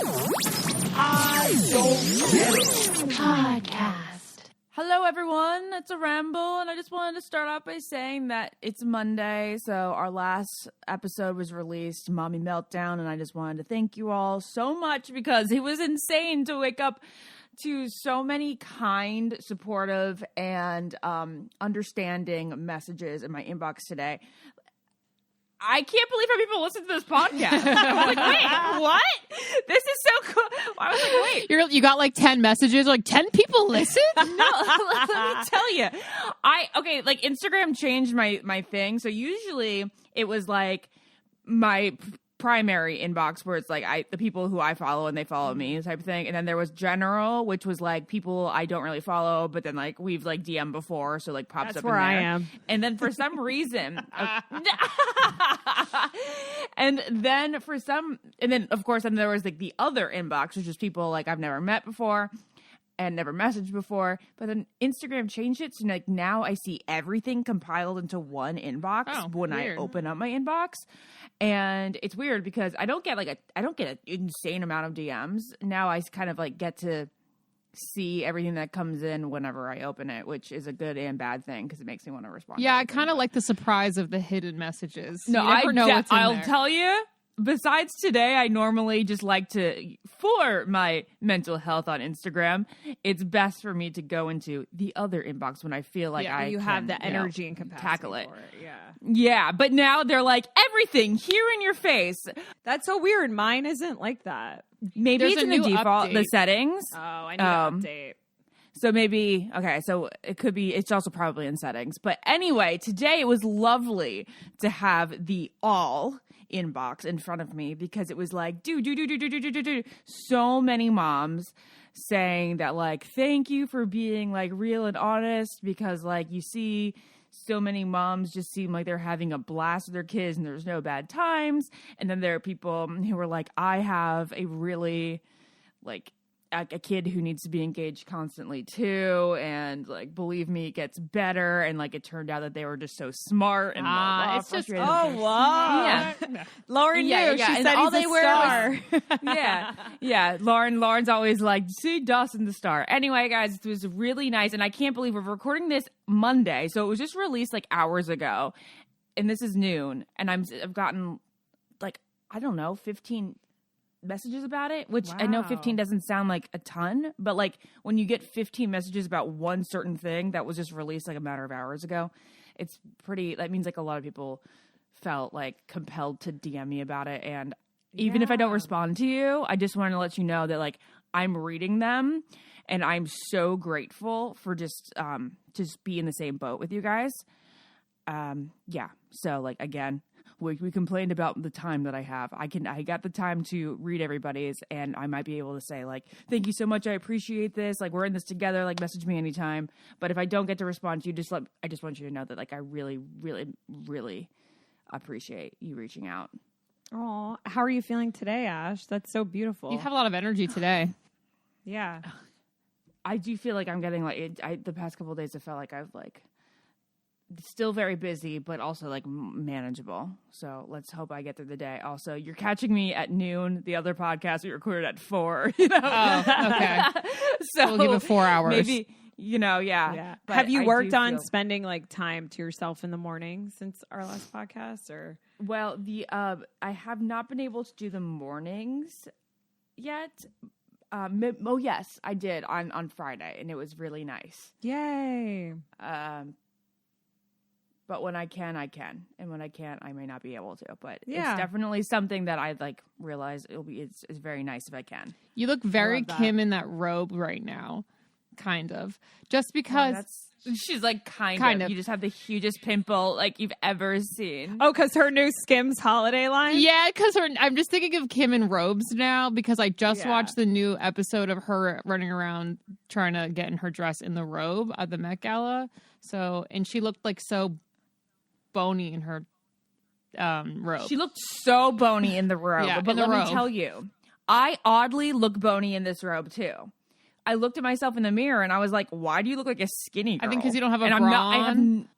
I don't get it. Podcast. Hello, everyone. It's a Ramble, and I just wanted to start off by saying that it's Monday, so our last episode was released, Mommy Meltdown, and I just wanted to thank you all so much because it was insane to wake up to so many kind, supportive, and understanding messages in my inbox today. I can't believe how people listen to this podcast. I was like, wait, what? This is so cool. I was like, wait. You got like 10 messages, like 10 people listen? No, let me tell you. Like Instagram changed my thing. So usually it was like my primary inbox where it's like the people who I follow and they follow me type of thing. And then there was general, which was like people I don't really follow, but then like we've like DM'd before, so like pops That's up where in there. I am. And then for some reason and then of course there was like the other inbox, which is people like I've never met before and never messaged before, but then Instagram changed it, so like now I see everything compiled into one inbox when weird. I open up my inbox, and it's weird because I don't get an insane amount of DMs. Now I kind of like get to see everything that comes in whenever I open it, which is a good and bad thing because it makes me want to respond. Yeah, I kind of like the surprise of the hidden messages. No, you never know what's in I'll there. tell you. Besides today, I normally just like to, for my mental health on Instagram, it's best for me to go into the other inbox when I feel like you have the energy and capacity tackle it. for it. Yeah. Yeah, but now they're like, everything here in your face. That's so weird. Mine isn't like that. Maybe There's it's a in the new default, the update. settings. Oh, I need to update. So maybe, okay, so it could be, it's also probably in settings. But anyway, today it was lovely to have the all inbox in front of me because it was like, so many moms saying that like, thank you for being like real and honest because like you see so many moms just seem like they're having a blast with their kids and there's no bad times. And then there are people who are like, I have a really like a kid who needs to be engaged constantly too, and like believe me, it gets better. And like it turned out that they were just so smart and it's just wow. Yeah. Lauren knew. She and said all he's they a wear star. yeah. Lauren's always like, see Dawson the star. Anyway, guys, it was really nice, and I can't believe we're recording this Monday, so it was just released like hours ago, and this is noon, and I've gotten like 15 messages about it, which I know 15 doesn't sound like a ton, but like when you get 15 messages about one certain thing that was just released like a matter of hours ago, it's pretty, that means like a lot of people felt like compelled to DM me about it. And even if I don't respond to you, I just want to let you know that like I'm reading them and I'm so grateful for just be in the same boat with you guys. So like, again, we complained about the time that I have. I got the time to read everybody's, and I might be able to say like, thank you so much. I appreciate this. Like, we're in this together. Like, message me anytime. But if I don't get to respond to you, I just want you to know that like, I really, really, really appreciate you reaching out. Oh, how are you feeling today, Ash? That's so beautiful. You have a lot of energy today. Yeah. I do feel like I'm getting like, the past couple of days, I felt like I've like, still very busy, but also like manageable. So let's hope I get through the day. Also, you're catching me at noon. The other podcast we recorded at 4. You know. Oh, okay. So we'll give it 4 hours. Maybe yeah. But have you I worked do on feel... spending like time to yourself in the morning since our last podcast? Or well, I have not been able to do the mornings yet. Yes, I did on Friday, and it was really nice. Yay. But when I can, I can. And when I can't, I may not be able to. But it's Yeah. definitely something that I like realize it's very nice if I can. You look very love that. Kim in that robe right now. Kind of. Just because she's like kind of. You just have the hugest pimple like you've ever seen. Oh, because her new Skims holiday line? Yeah, because I'm just thinking of Kim in robes now because I just watched the new episode of her running around trying to get in her dress in the robe at the Met Gala. So, and she looked like so bony in her robe. She looked so bony in the robe. Yeah, but in the let robe. me tell you, I oddly look bony in this robe too. I looked at myself in the mirror and I was like, why do you look like a skinny girl? I think because you don't have a and bra I'm not, on.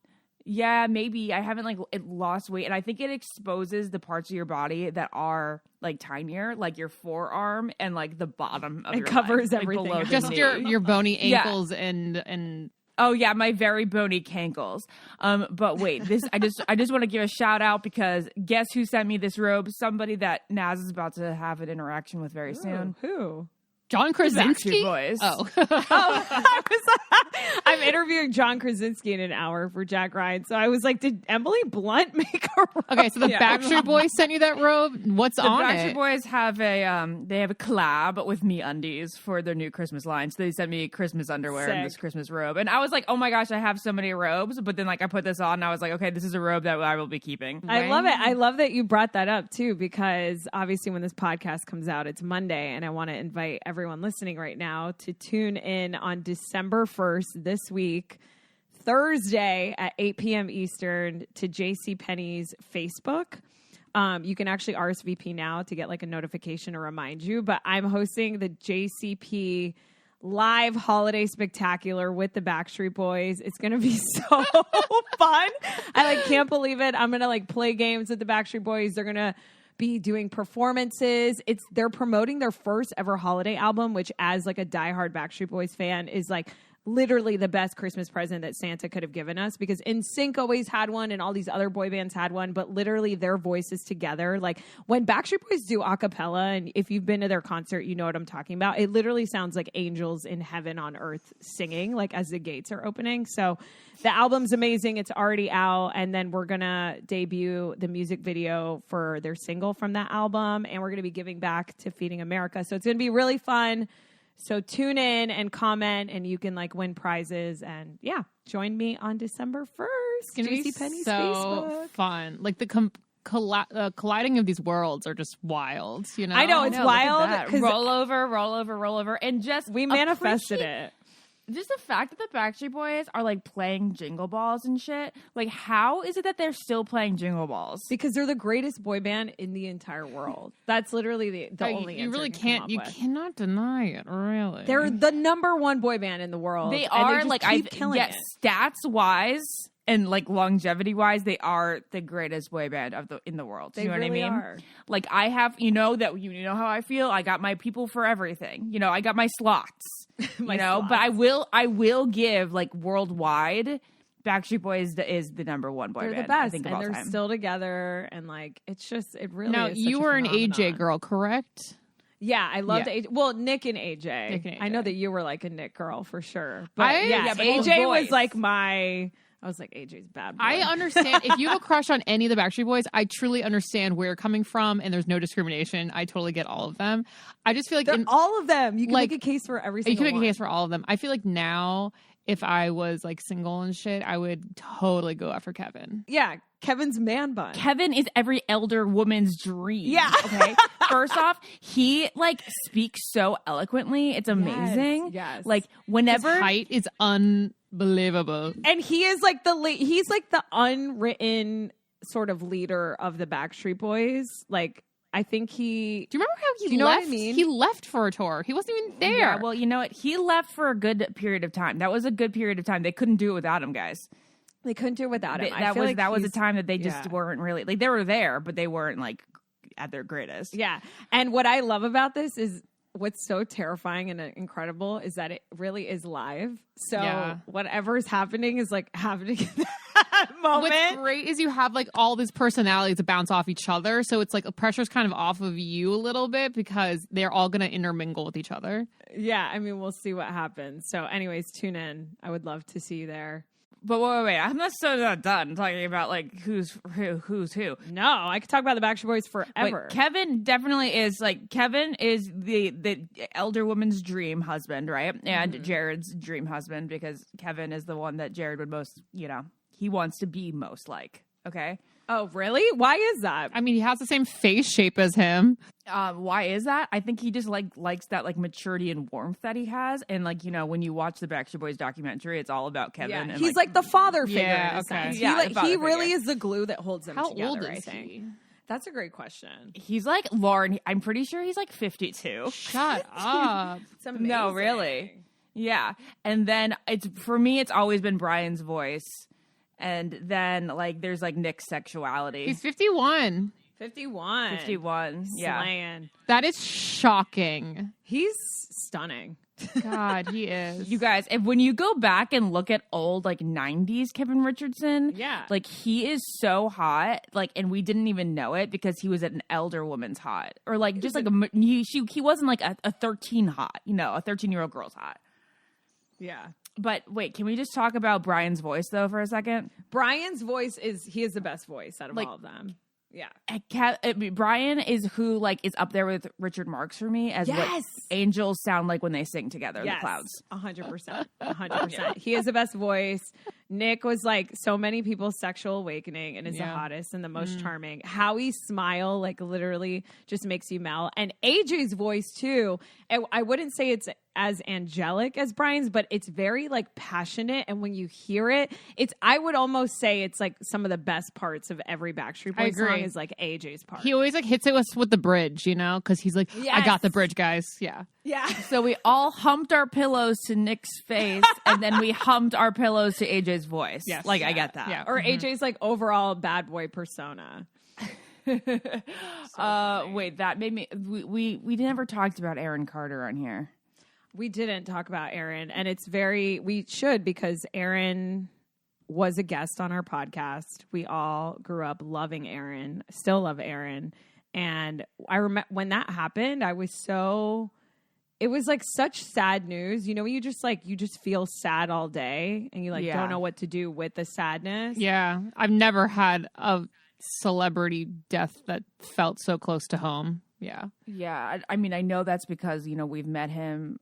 Yeah, maybe. I haven't like it lost weight, and I think it exposes the parts of your body that are like tinier, like your forearm and like the bottom of It your covers leg, everything. like, below the Just knee. your bony Yeah. ankles and Oh yeah, my very bony cankles. But wait, this I just want to give a shout out because guess who sent me this robe? Somebody that Naz is about to have an interaction with very soon. Who? John Backstreet Krasinski. Boys. Oh, I'm interviewing John Krasinski in an hour for Jack Ryan. So I was like, did Emily Blunt make a robe? okay. So the Backstreet Boys sent you that robe. What's The on Backstreet it? Boys have a collab with MeUndies for their new Christmas line. So they sent me Christmas underwear and this Sick. Christmas robe. And I was like, oh my gosh, I have so many robes. But then like I put this on and I was like, okay, this is a robe that I will be keeping. I love it. I love that you brought that up too, because obviously when this podcast comes out, it's Monday, and I want to invite everyone listening right now to tune in on December 1st this week, Thursday at 8 p.m. Eastern to JCPenney's Facebook. You can actually RSVP now to get like a notification to remind you, but I'm hosting the JCP live holiday spectacular with the Backstreet Boys. It's going to be so fun. I like can't believe it. I'm going to like play games with the Backstreet Boys. They're going to be doing performances. They're promoting their first ever holiday album, which as like a diehard Backstreet Boys fan is like literally the best Christmas present that Santa could have given us, because NSYNC always had one and all these other boy bands had one, but literally their voices together, like when Backstreet Boys do a cappella, and if you've been to their concert, you know what I'm talking about. It literally sounds like angels in heaven on earth singing, like as the gates are opening. So the album's amazing. It's already out. And then we're going to debut the music video for their single from that album. And we're going to be giving back to Feeding America. So it's going to be really fun. So tune in and comment, and you can like win prizes. And yeah, join me on December 1st. It's gonna be JCPenney's so Facebook. fun. Like the colliding of these worlds are just wild. You know, I know, it's No, look at wild that. 'cause roll over, and just we manifested appreciate- it. Just the fact that the Backstreet Boys are like playing Jingle Balls and shit. Like, how is it that they're still playing Jingle Balls? Because they're the greatest boy band in the entire world. That's literally the only you answer really I can come can't. up You with. cannot deny it. Really, They're the number one boy band in the world. They and are just like keep killing yes, it. stats wise and like longevity wise, they are the greatest boy band in the world. They You know really what I mean? are. Like I have, you know how I feel. I got my people for everything. You know, I got my slots. My but I will give like worldwide. Backstreet Boys is the number one boy They're band. the best, I think of and all they're time. still together, and like it's just it really. Now is such you a were an AJ phenomenon. girl, correct? Yeah, I loved Yeah. AJ. Well, Nick and AJ. Nick and I know AJ. that you were like a Nick girl for sure. But Yeah, but AJ the was voice. like I was like AJ's bad boy. I understand if you have a crush on any of the Backstreet Boys. I truly understand where you're coming from, and there's no discrimination. I totally get all of them. I just feel like They're all of them. You can like, make a case for every you single can make one. a case for all of them. I feel like now, if I was like single and shit, I would totally go after Kevin. Yeah, Kevin's man bun. Kevin is every elder woman's dream. Yeah. Okay. First off, he like speaks so eloquently. It's amazing. yes. Like His whenever height is unbelievable. And he is like he's like the unwritten sort of leader of the Backstreet Boys. Like I think he. Do you remember how he Do you know what I left? mean? He left for a tour. He wasn't even there. Yeah, well, you know what? He left for a good period of time. That was a good period of time. They couldn't do it without him, guys. They couldn't do it without him. I That feel was like that was a he's- time that they just yeah. weren't really like they were there, but they weren't like at their greatest. Yeah. And what I love about this is what's so terrifying and incredible is that it really is live. So Yeah. whatever's happening is like happening in that moment. What's great is you have like all these personalities that bounce off each other. So it's like the pressure's kind of off of you a little bit because they're all going to intermingle with each other. Yeah. I mean, we'll see what happens. So anyways, tune in. I would love to see you there. But wait, I'm not done talking about like who's who. No, I could talk about the Backstreet Boys forever. Wait, Kevin definitely is like Kevin is the elder woman's dream husband, right? And Jared's dream husband because Kevin is the one that Jared would most, he wants to be most like. Okay. Oh, really? Why is that? I mean, he has the same face shape as him. Why is that? I think he just likes that like maturity and warmth that he has, and like when you watch the Backstreet Boys documentary, it's all about Kevin. Yeah, and he's like the father figure. Yeah, in a okay. sense. Yeah, the father he really figure. is the glue that holds them How together. old I is think he? that's a great question. he's like Lauren. I'm pretty sure he's like 52. Shut up. It's amazing. No, really. Yeah, and then it's for me. It's always been Brian's voice, And then like there's like Nick's sexuality. He's 51. 51. 51. Yeah. Slaying. That is shocking. He's stunning. God, he is. You guys, if when you go back and look at old like 90s Kevin Richardson, Yeah. like he is so hot, like, and we didn't even know it because he was at an elder woman's hot, or like just like he wasn't like a 13 hot, you know, a 13-year-old girl's hot. Yeah. But wait, can we just talk about Brian's voice though for a second? Brian's voice he is the best voice out of Like- all of them. Yeah. Brian is who like is up there with Richard Marx for me as what Yes. angels sound like when they sing together in the clouds. 100%. 100%. He has the best voice. Nick was like so many people's sexual awakening and is the hottest and the most charming. Howie's smile like literally just makes you melt. And AJ's voice too. I wouldn't say it's as angelic as Brian's, but it's very like passionate. And when you hear it, I would almost say it's like some of the best parts of every Backstreet Boy song is like AJ's part. He always like hits it with the bridge, you know, because he's like, I got the bridge, guys. Yeah. Yeah. So we all humped our pillows to Nick's face, and then we humped our pillows to AJ's voice. Yes. Like, I get that. Yeah. Or AJ's like overall bad boy persona. Wait, that made me. We never talked about Aaron Carter on here. We didn't talk about Aaron, and we should because Aaron was a guest on our podcast. We all grew up loving Aaron, still love Aaron. And I remember when that happened, it was like such sad news. You know, you just feel sad all day and you like don't know what to do with the sadness. Yeah. I've never had a celebrity death that felt so close to home. Yeah. Yeah. I mean, I know that's because, you know, we've met him.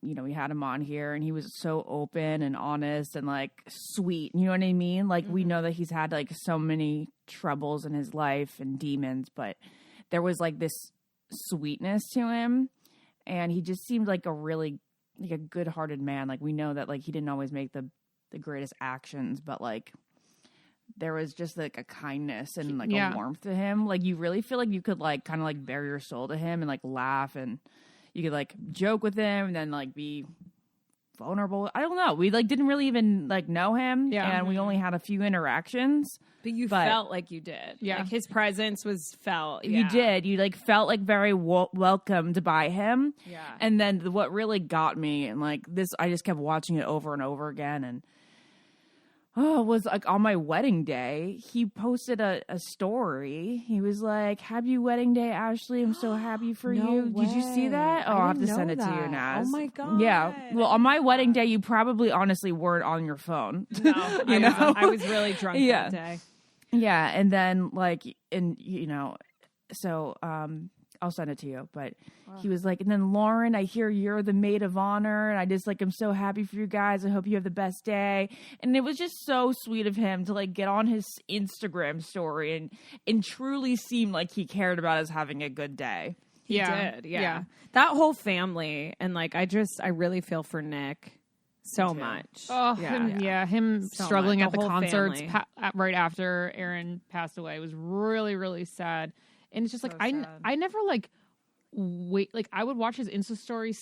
You know, we had him on here and he was so open and honest and like sweet. You know what I mean? Like we know that he's had like so many troubles in his life and demons, but there was like this sweetness to him. And he just seemed like a good-hearted man. Like we know that like he didn't always make the greatest actions, but like there was just like a kindness and like a warmth to him. Like you really feel like you could like kind of like bare your soul to him and like laugh and you could like joke with him and then like be vulnerable. I don't know. We like didn't really even like know him. Yeah. And we only had a few interactions. But you felt like you did. Yeah. Like his presence was felt. You did. You like felt like very welcomed by him. Yeah. And then what really got me and like this, I just kept watching it over and over again. And was like on my wedding day, he posted a story. He was like, "Happy wedding day, Ashley. I'm so happy for you." Did you see that? Oh, I'll have to send it to you, Naz. Oh my God. Yeah. Well, on my wedding day, you probably honestly weren't on your phone. No, I was really drunk that day. Yeah, and then like, and you know, so I'll send it to you. But he was like, and then Lauren, I hear you're the maid of honor, and I just like, I'm so happy for you guys. I hope you have the best day. And it was just so sweet of him to like get on his Instagram story and truly seem like he cared about us having a good day. He did. Yeah. That whole family, and like, I really feel for Nick. So much. Oh, him So struggling much. at the whole concerts family. right after Aaron passed away was really, really sad. And it's just like, sad. I never like wait, like I would watch his Insta stories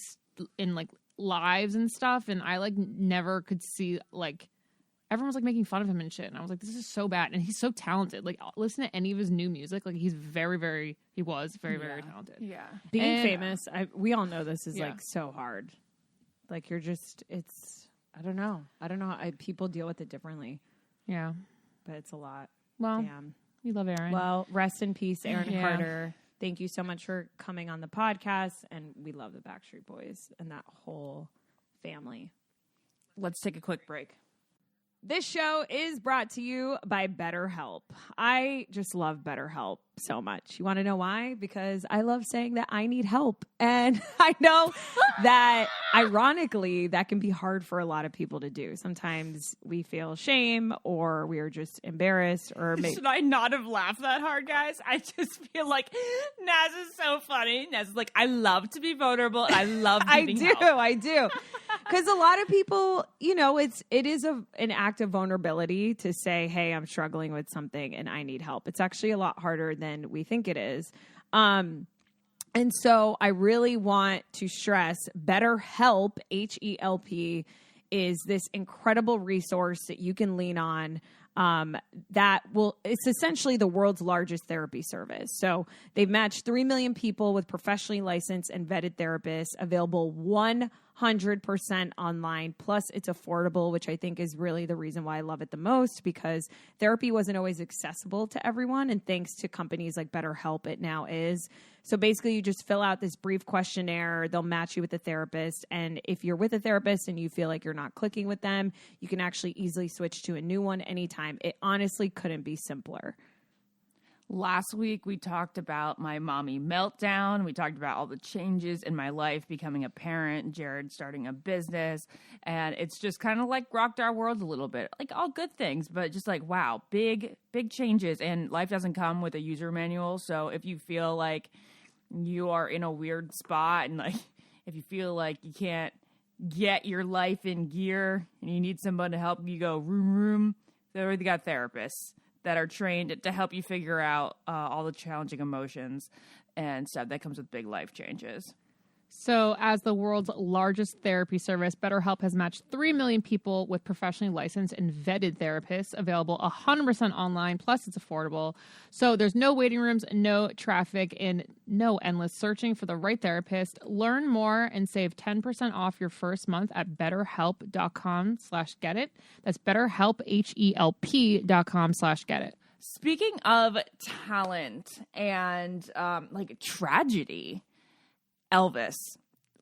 in like lives and stuff. And I like never could see like everyone was like making fun of him and shit. And I was like, this is so bad. And he's so talented. Like listen to any of his new music. Like he's very, very talented. Yeah. Being famous, we all know this is like so hard. Like you're just, I don't know. People deal with it differently, Yeah. but it's a lot. Well, Damn. we love Aaron. Well, rest in peace, Aaron Yeah. Carter. Thank you so much for coming on the podcast. And we love the Backstreet Boys and that whole family. Let's take a quick break. This show is brought to you by BetterHelp. I just love BetterHelp so much. You want to know why? Because I love saying that I need help. And I know that, ironically, that can be hard for a lot of people to do. Sometimes we feel shame or we are just embarrassed or maybe... Should I not have laughed that hard, guys? I just feel like Naz is so funny. Naz is like, I love to be vulnerable. I love needing help. I do. Because a lot of people, you know, it is an act of vulnerability to say, hey, I'm struggling with something and I need help. It's actually a lot harder than we think it is. And so I really want to stress BetterHelp, HELP, is this incredible resource that you can lean on It's essentially the world's largest therapy service. So they've matched 3 million people with professionally licensed and vetted therapists, available 100% online. Plus, it's affordable, which I think is really the reason why I love it the most, because therapy wasn't always accessible to everyone. And thanks to companies like BetterHelp, it now is. So basically, you just fill out this brief questionnaire. They'll match you with a therapist. And if you're with a therapist and you feel like you're not clicking with them, you can actually easily switch to a new one anytime. It honestly couldn't be simpler. Last week, we talked about my mommy meltdown. We talked about all the changes in my life, becoming a parent, Jared starting a business. And it's just kind of like rocked our world a little bit. Like all good things, but just like, wow, big changes. And life doesn't come with a user manual. So if you feel like you are in a weird spot and like if you feel like you can't get your life in gear and you need someone to help you go room, they already got therapists that are trained to help you figure out all the challenging emotions and stuff that comes with big life changes. So as the world's largest therapy service, BetterHelp has matched 3 million people with professionally licensed and vetted therapists, available 100% online, plus it's affordable. So there's no waiting rooms, no traffic, and no endless searching for the right therapist. Learn more and save 10% off your first month at betterhelp.com/getit. That's BetterHelp, HELP.com/getit. Speaking of talent and like tragedy, Elvis.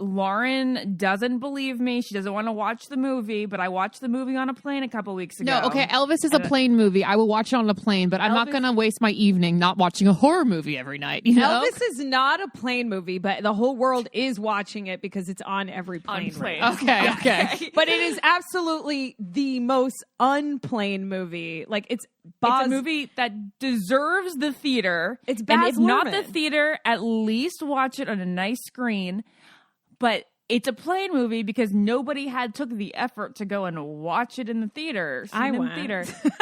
Lauren doesn't believe me. She doesn't want to watch the movie, but I watched the movie on a plane a couple weeks ago. No, okay, Elvis is a plane movie. I will watch it on a plane, but I'm not going to waste my evening not watching a horror movie every night. You know? Elvis is not a plane movie, but the whole world is watching it because it's on every plane. Okay. But it is absolutely the most unplane movie. Like it's a movie that deserves the theater. It's Baz and if not Luhrmann. the theater, at least watch it on a nice screen. But it's a plane movie because nobody took the effort to go and watch it in the theater. I went.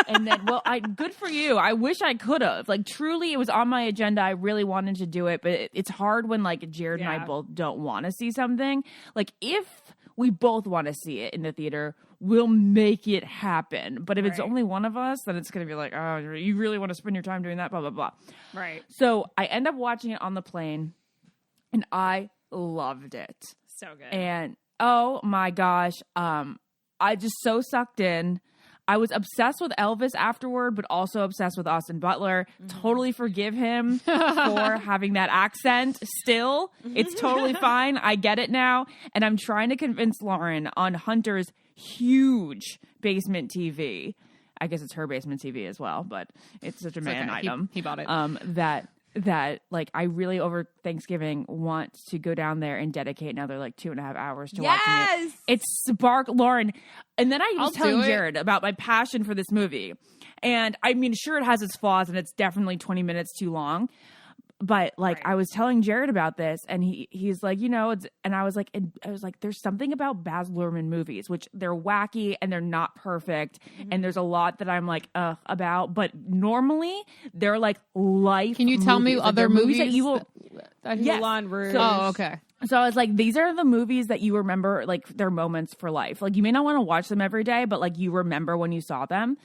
And then, good for you. I wish I could have. Like, truly, it was on my agenda. I really wanted to do it, but it's hard when like Jared and I both don't want to see something. Like, if we both want to see it in the theater, we'll make it happen. But if it's only one of us, then it's going to be like, oh, you really want to spend your time doing that? Blah, blah, blah. Right. So I end up watching it on the plane, and I loved it. So good. And oh my gosh, I just so sucked in. I was obsessed with Elvis afterward, but also obsessed with Austin Butler. Totally forgive him for having that accent still. It's totally fine. I get it now. And I'm trying to convince Lauren on Hunter's huge basement TV. I guess it's her basement TV as well, but it's such a man item. He bought it. That like I really over Thanksgiving want to go down there and dedicate another like 2.5 hours to watching it. It's spark Lauren. And then I was telling Jared about my passion for this movie. And I mean, sure, it has its flaws and it's definitely 20 minutes too long. But like I was telling Jared about this and he's like, you know, and I was like, there's something about Baz Luhrmann movies, which they're wacky and they're not perfect. And there's a lot that I'm like, about, but normally they're like life. Can you tell movies. me other movies that you will? Yes. Moulin Rouge. Okay. So I was like, these are the movies that you remember, like they're moments for life. Like you may not want to watch them every day, but like you remember when you saw them.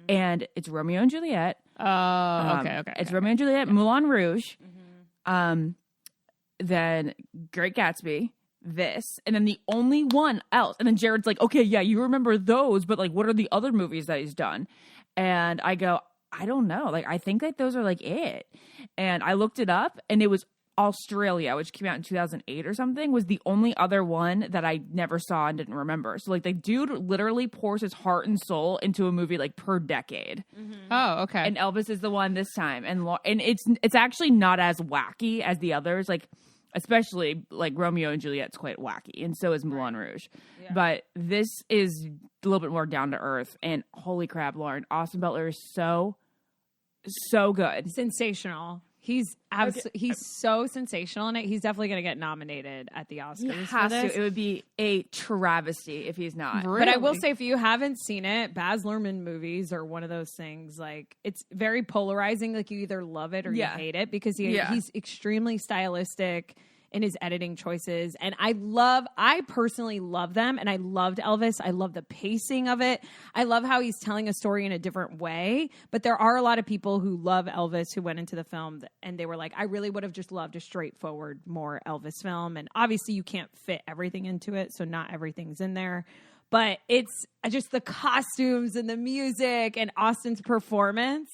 And it's Romeo and Juliet. Okay. It's Romeo and Juliet, Moulin Rouge, then Great Gatsby, this, and then the only one else. And then Jared's like, okay, yeah, you remember those, but like, what are the other movies that he's done? And I go, I don't know. Like, I think that those are like it. And I looked it up, and it was Australia, which came out in 2008 or something, was the only other one that I never saw and didn't remember. So like the dude literally pours his heart and soul into a movie like per decade. Oh, okay. And Elvis is the one this time, and it's actually not as wacky as the others. Like especially like Romeo and Juliet's quite wacky, and so is Moulin Rouge. Yeah. But this is a little bit more down to earth. And holy crap, Lauren, Austin Butler is so good, sensational. He's so sensational in it. He's definitely going to get nominated at the Oscars. He has to. It would be a travesty if he's not. Really? But I will say, if you haven't seen it, Baz Luhrmann movies are one of those things. Like it's very polarizing. Like you either love it or you hate it because he's extremely stylistic. in his editing choices. And I personally love them. And I loved Elvis. I love the pacing of it. I love how he's telling a story in a different way. But there are a lot of people who love Elvis who went into the film and they were like, I really would have just loved a straightforward, more Elvis film. And obviously you can't fit everything into it. So not everything's in there. But it's just the costumes and the music and Austin's performance.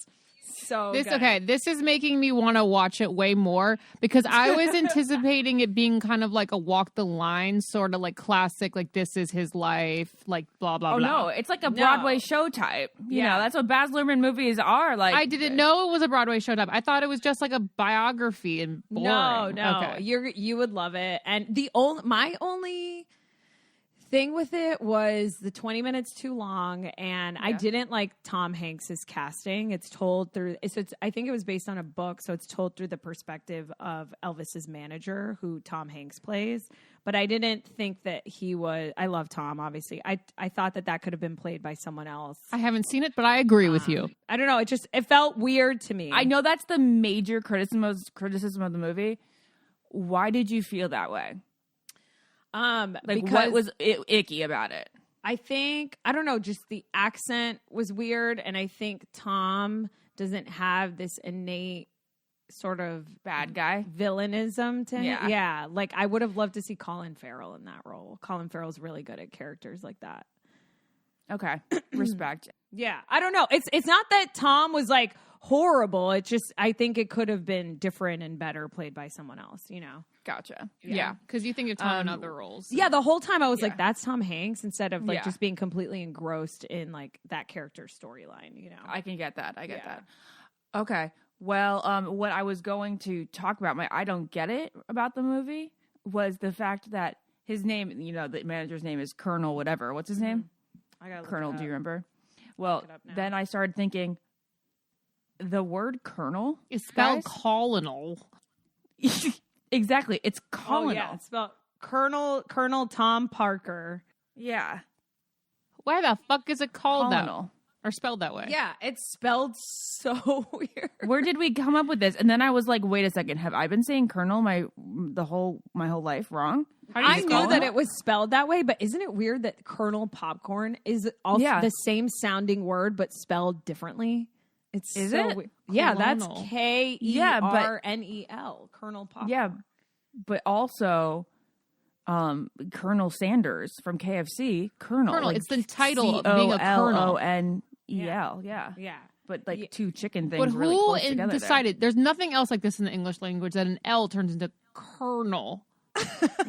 So good. This is making me want to watch it way more because I was anticipating it being kind of like a walk the line, sort of like classic, like this is his life, like blah, blah, blah. No, it's like a Broadway show type. You know, that's what Baz Luhrmann movies are. Like, I didn't know it was a Broadway show type. I thought it was just like a biography and boring. No. Okay. You would love it. And my only thing with it was the 20 minutes too long, and I didn't like Tom Hanks's casting. It's told through I think it was based on a book, so it's told through the perspective of Elvis's manager, who Tom Hanks plays. But I didn't think that he was. I love Tom, obviously. I thought that could have been played by someone else. I haven't seen it, but I agree with you. I don't know. It felt weird to me. I know that's the major criticism of the movie. Why did you feel that way? What was icky about it? I don't know, just the accent was weird. And I think Tom doesn't have this innate sort of bad guy villainism to him. Yeah. Like I would have loved to see Colin Farrell in that role. Colin Farrell's really good at characters like that. Okay. Respect. Yeah. I don't know. It's not that Tom was like horrible. It's just, I think it could have been different and better played by someone else, you know? Gotcha. Yeah. Because you think of Tom in other roles. Yeah. The whole time I was like, that's Tom Hanks, instead of like just being completely engrossed in like that character's storyline, you know? I can get that. I get that. Okay. Well, what I was going to talk about, I don't get it about the movie, was the fact that his name, you know, the manager's name is Colonel whatever. What's his name? I got Colonel, do you remember? Well, then I started thinking, the word colonel is spelled colonel. Exactly. It's colonel. Oh, yeah. It's spelled Colonel Tom Parker. Yeah. Why the fuck is it called colonel? Or spelled that way? Yeah, it's spelled so weird. Where did we come up with this? And then I was like, wait a second, have I been saying colonel my whole life wrong? I knew that it was spelled that way, but isn't it weird that Colonel Popcorn is also the same sounding word but spelled differently? Is it? Weird. Yeah, that's Kernel. Colonel Popcorn. Yeah, but also Colonel Sanders from KFC. Colonel. Like it's the title of being a colonel. Colonel. Yeah. But like two chicken things. But really who close together decided? There's nothing else like this in the English language that an L turns into colonel.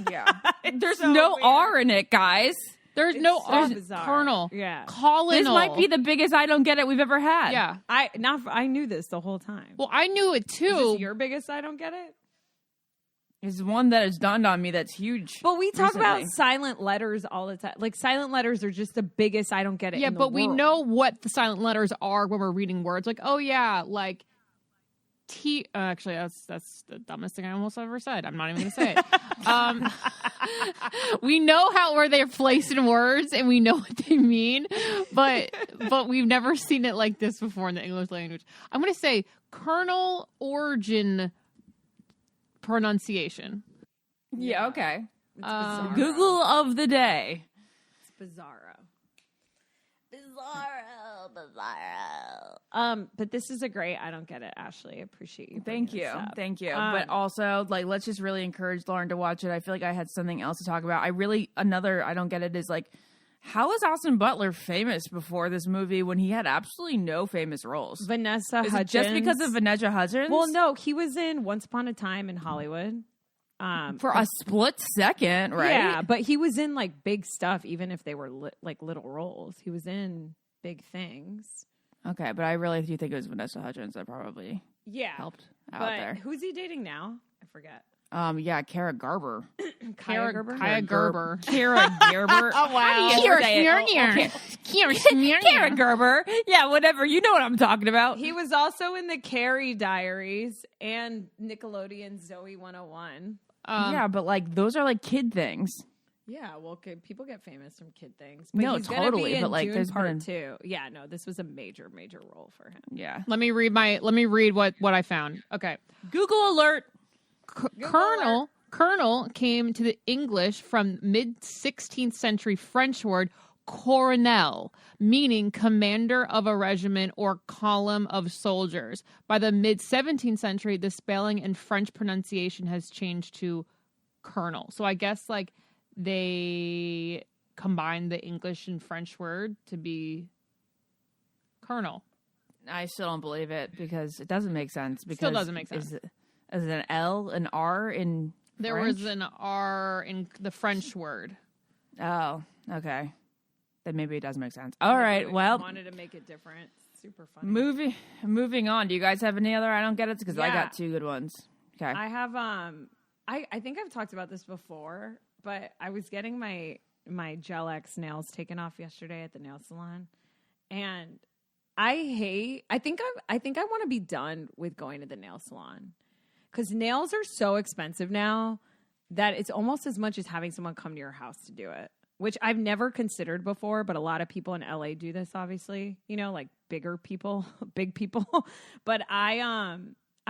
Yeah. There's no weird R in it, guys. There's no R. Colonel. Yeah. Colonel. This might be the biggest I don't get it we've ever had. Yeah. I knew this the whole time. Well, I knew it too. Is this your biggest I don't get it? It's one that has dawned on me that's huge. But we talk about silent letters all the time. Like silent letters are just the biggest I don't get it. Yeah, in the but we world. know what the silent letters are when we're reading words. Like, oh yeah, like T. Actually, that's the dumbest thing I almost ever said. I'm not even going to say it. We know where they're placed in words, and we know what they mean, but we've never seen it like this before in the English language. I'm going to say kernel origin pronunciation. Yeah. Okay. Google of the day. It's bizarro. But this is a great I don't get it, Ashley. I appreciate you. Thank you. But also, like, let's just really encourage Lauren to watch it. I feel like I had something else to talk about. Another I don't get it is like, how was Austin Butler famous before this movie when he had absolutely no famous roles? Vanessa Is Hudgens. it just because of Vanessa Hudgens? Well, no, he was in Once Upon a Time in Hollywood. For a split second, right? Yeah, but he was in like big stuff, even if they were like little roles. He was in big things. Okay, but I really do think it was Vanessa Hudgens that probably helped out there. Who's he dating now? I forget. Kara Garber. Kara Gerber. Kara Gerber. Oh, wow. Kara Gerber. Yeah, whatever. You know what I'm talking about. He was also in the Carrie Diaries and Nickelodeon's Zoe 101. Yeah, but like those are like kid things. Yeah, well, people get famous from kid things. But No, he's totally. Be in But like, Dune there's part 2. Yeah, no, this was a major role for him. Yeah. Let me read what I found. Okay. Google alert. Colonel Colonel came to the English from mid-16th century French word coronel, meaning commander of a regiment or column of soldiers. By the mid-17th century, the spelling and French pronunciation has changed to colonel. So I guess like they combined the English and French word to be colonel. I still don't believe it because it doesn't make sense. Because Still doesn't make sense. Is it an L, an R in There French? was an R in the French word. Oh, okay. Then maybe it does make sense. All right, well, wanted to make it different. Super funny. moving on. Do you guys have any other? I don't get it because I Yeah. got two good ones. Okay. I have I think I've talked about this before, but I was getting my Gel X nails taken off yesterday at the nail salon, and I think I want to be done with going to the nail salon because nails are so expensive now that it's almost as much as having someone come to your house to do it, which I've never considered before, but a lot of people in LA do this, obviously, you know, like bigger people, big people. But I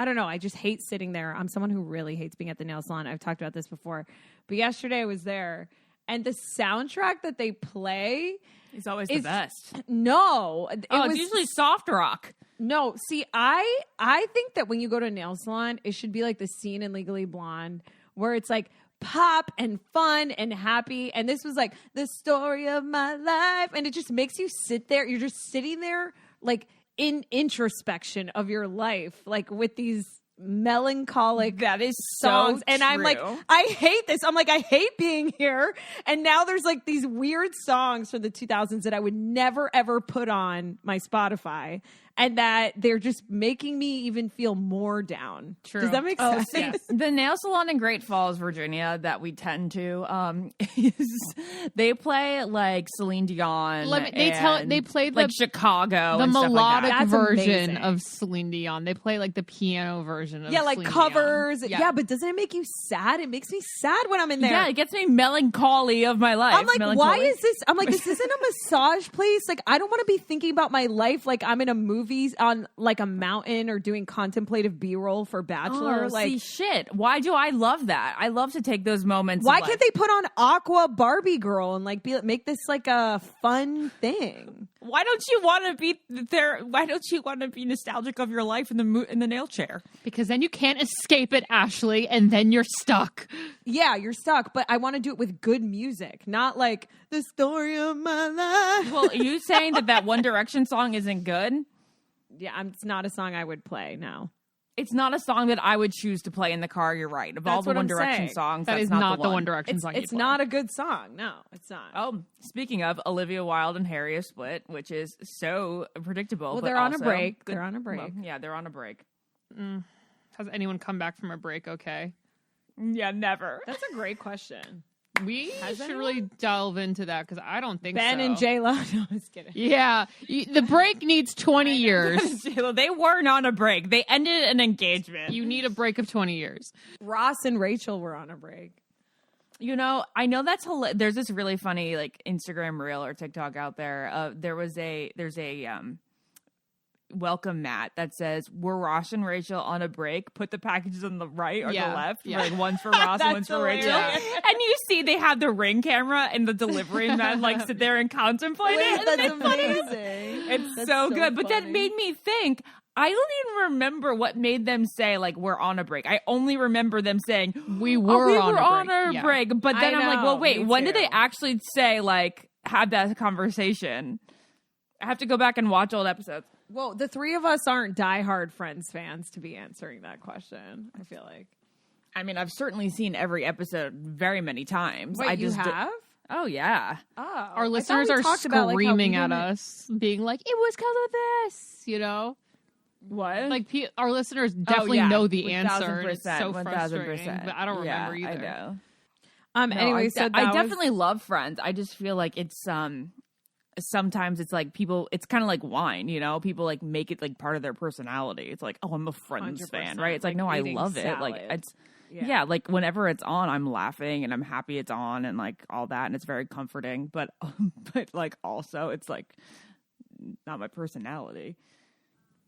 don't know. I just hate sitting there. I'm someone who really hates being at the nail salon. I've talked about this before, but yesterday I was there and the soundtrack that they play It's always the best. No, It's usually soft rock. No, see, I think that when you go to a nail salon, it should be like the scene in Legally Blonde where it's like pop and fun and happy. And this was like the story of my life. And it just makes you sit there. You're just sitting there like in introspection of your life, like with these melancholic That is songs. so And I'm like, true. I hate this. I'm like, I hate being here. And now there's like these weird songs from the 2000s that I would never ever put on my Spotify, and that they're just making me even feel more down. True. Does that make sense? See, the nail salon in Great Falls, Virginia, that we tend to, they play like Celine Dion. They play like Chicago, the and stuff like melodic that. That's version amazing. of Celine Dion. They play like the piano version of Yeah, like Celine covers. Dion. Yeah, but doesn't it make you sad? It makes me sad when I'm in there. Yeah, it gets me melancholy of my life. I'm like, Melancholy. why is this? I'm like, this isn't a massage place. Like, I don't want to be thinking about my life like I'm in a movie on like a mountain or doing contemplative B-roll for Bachelor. Oh, like, see, shit. Why do I love that? I love to take those moments. why of, can't they put on Aqua Barbie Girl and like make this like a fun thing? Why don't you want to be there? Why don't you want to be nostalgic of your life in the nail chair? Because then you can't escape it, Ashley, and then you're stuck. Yeah, you're stuck, but I want to do it with good music, not like the story of my life. Well, are you saying that One Direction song isn't good? Yeah, it's not a song I would play now. It's not a song that I would choose to play in the car. You're right. Of all That's the what One I'm Direction saying. songs, That that's is not the One Direction song. It's not a good song. No, it's not. Oh, speaking of, Olivia Wilde and Harry have split, which is so predictable. Well, but they're on a also break. good- They're on a break. well, yeah, they're on a break. Has anyone come back from a break okay? Yeah, never. That's a great question. We Has should anyone? really delve into that because I don't think Ben so. and J-Lo. No, I'm just kidding. Yeah. The break needs 20 years. They weren't on a break. They ended an engagement. You need a break of 20 years. Ross and Rachel were on a break. You know, I know that's there's this really funny like Instagram reel or TikTok out there. There's a welcome mat that says we're Ross and Rachel on a break. Put the packages on the right or Yeah, the left. yeah. Like one's for Ross and one's That's for Rachel. hilarious. And you see they have the Ring camera and the delivery man like sit there and contemplate it. And That's it's funny. amazing. It's That's so good. But that funny. made me think. I don't even remember what made them say like we're on a break. I only remember them saying We were on a on break. our Yeah. break. But then I I'm like, know, well, wait, me when did too. they actually say like have that conversation? I have to go back and watch old episodes. Well, the three of us aren't diehard Friends fans to be answering that question, I feel like. I mean, I've certainly seen every episode very many times. Wait, I you just have? Oh yeah. Oh. Our listeners are screaming at us, being like, it was because of this, you know? What? Like, our listeners definitely know the answer. And it's so 1000%, frustrating, 1000%. but I don't remember Yeah, either. I know. Anyway, I definitely love Friends. I just feel like it's sometimes it's like people, it's kind of like wine, you know, people like make it like part of their personality. It's like, oh, I'm a Friends 100%. fan, right? It's like, Like no, I eating love it. Like salad. it's yeah, like whenever it's on, I'm laughing and I'm happy it's on and like all that, and it's very comforting. But like also, it's like not my personality.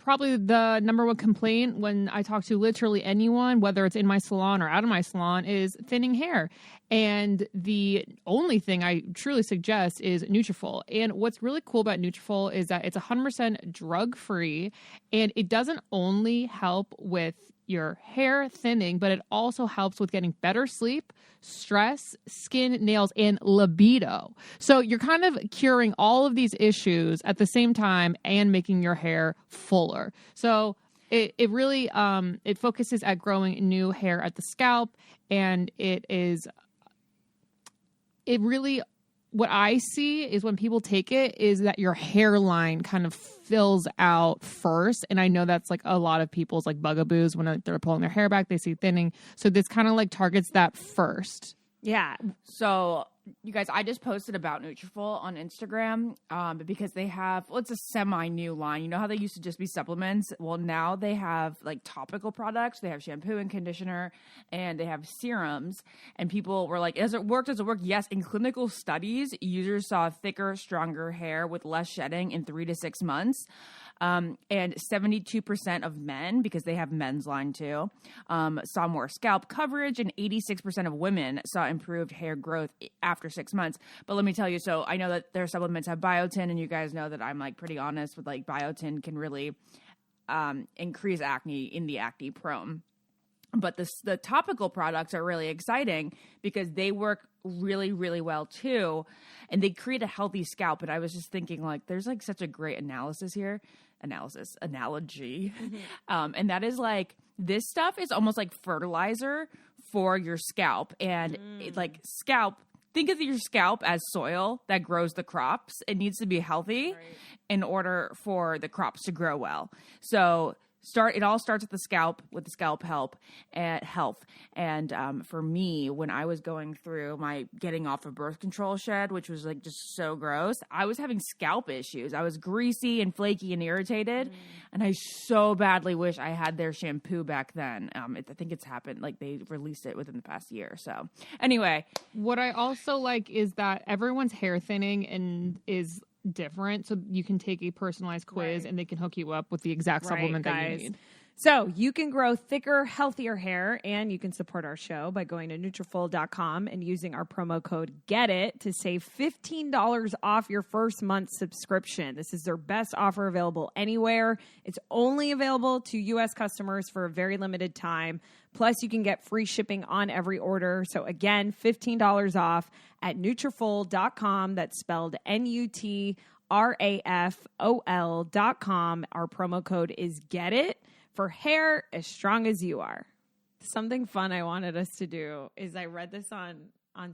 probably the number one complaint when I talk to literally anyone, whether it's in my salon or out of my salon, is thinning hair. And the only thing I truly suggest is Nutrafol. And what's really cool about Nutrafol is that it's 100% drug-free, and it doesn't only help with your hair thinning, but it also helps with getting better sleep, stress, skin, nails, and libido. So you're kind of curing all of these issues at the same time and making your hair fuller. So it really it focuses at growing new hair at the scalp, and it really, what I see is when people take it is that your hairline kind of fills out first. And I know that's like a lot of people's like bugaboos when they're pulling their hair back, they see thinning. So this kind of like targets that first. Yeah. So, you guys, I just posted about Nutrafol on Instagram because they have, it's a semi-new line. You know how they used to just be supplements? Well, now they have like topical products. They have shampoo and conditioner, and they have serums. And people were like, does it work? Does it work? Yes. In clinical studies, users saw thicker, stronger hair with less shedding in 3 to 6 months. And 72% of men, because they have men's line too, saw more scalp coverage, and 86% of women saw improved hair growth after 6 months. But let me tell you, so I know that their supplements have biotin, and you guys know that I'm like pretty honest with like biotin can really increase acne in the acne prone. But the topical products are really exciting because they work really, really well too. And they create a healthy scalp. And I was just thinking like, there's like such a great analogy. And that is like, this stuff is almost like fertilizer for your scalp. And think of your scalp as soil that grows the crops. It needs to be healthy in order for the crops to grow well. So it all starts with the scalp health. And for me, when I was going through my getting off of birth control shed, which was like just so gross, I was having scalp issues. I was greasy and flaky and irritated. And I so badly wish I had their shampoo back then. I think it's happened. Like they released it within the past year. So anyway, what I also like is that everyone's hair thinning is different, so you can take a personalized quiz and they can hook you up with the exact supplement that you need. So you can grow thicker, healthier hair, and you can support our show by going to Nutrafol.com and using our promo code GETIT to save $15 off your first month subscription. This is their best offer available anywhere. It's only available to U.S. customers for a very limited time. Plus, you can get free shipping on every order. So again, $15 off at Nutrafol.com. That's spelled Nutrafol.com. Our promo code is GETIT for hair as strong as you are. Something fun I wanted us to do is I read this on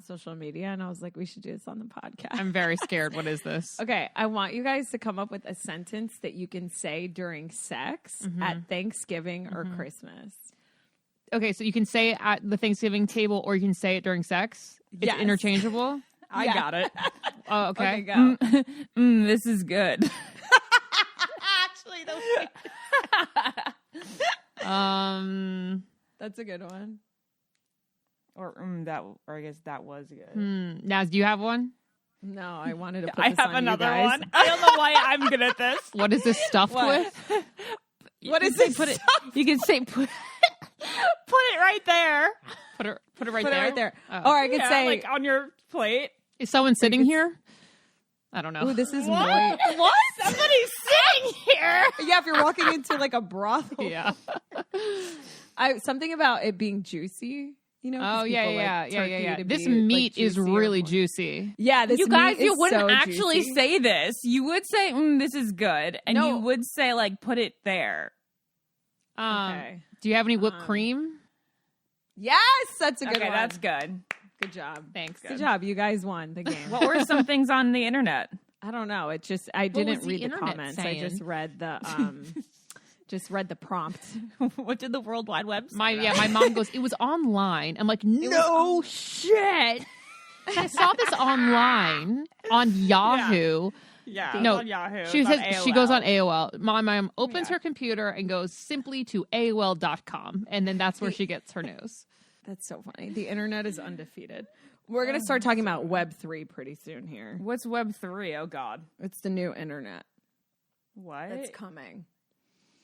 social media and I was like, we should do this on the podcast. I'm very scared. What is this? Okay. I want you guys to come up with a sentence that you can say during sex at Thanksgiving or Christmas. Okay, so you can say it at the Thanksgiving table or you can say it during sex. It's interchangeable. I got it. Oh, okay. Go. This is good. Actually, that's a good one. Or I guess that was good. Naz, do you have one? No, I wanted to put I this have on another you guys. one. I don't know why I'm good at this. What is this stuffed with? What is it? You can say put it right there. Put it right Put there. it right there. Oh. Or I could say, like on your plate. Is someone sitting here? I don't know. ooh, this is What? moist. What? Somebody's sitting here. Yeah, if you're walking into like a brothel. Yeah. Something about it being juicy. You know? 'Cause Oh, people like yeah. turkey to This be, like, meat is juicy or really more- juicy. Yeah, this You guys, meat you is wouldn't so actually juicy. say this. You would say, this is good. And No. you would say, like, put it there. Okay. Do you have any whipped cream? Yes, that's a good Okay, one. that's good. Good job. Thanks. Good job. You guys won the game. What were some things on the internet? I don't know. It just I was didn't the read the internet comments. saying? I just read the prompt. What did the World Wide Web say? My mom goes, it was online. I'm like, no shit. I saw this online on Yahoo. Yeah, No, on Yahoo. She It's on says she goes on AOL. AOL. My mom opens her computer and goes simply to AOL.com, and then that's where she gets her news. That's so funny. The internet is undefeated. We're going to start talking about Web3 pretty soon here. What's Web3? Oh, God. It's the new internet What? that's coming.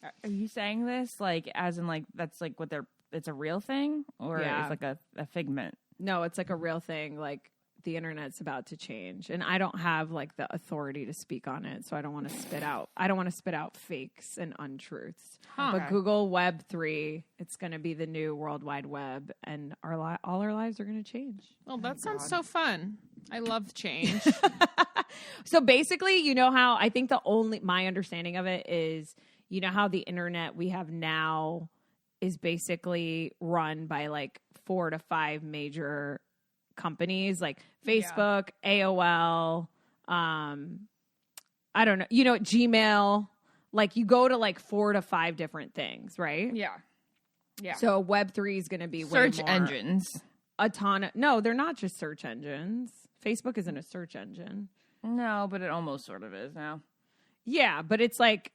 Are you saying this like as in like that's like what it's a real thing or Yeah. it's like a figment? No, it's like a real thing. Like the internet's about to change, and I don't have like the authority to speak on it, so I don't want to spit out. I don't want to spit out fakes and untruths. Huh. But Google Web3, it's going to be the new World Wide Web, and all our lives are going to change. Well, that sounds so fun. I love change. So basically, you know how I think my understanding of it is, you know how the internet we have now is basically run by like 4 to 5 major companies like Facebook, AOL, I don't know, you know, Gmail. Like you go to like 4 to 5 different things, right? Yeah. Yeah. So Web3 is going to be Search way more engines. No, they're not just search engines. Facebook isn't a search engine. No, but it almost sort of is now. Yeah, but it's like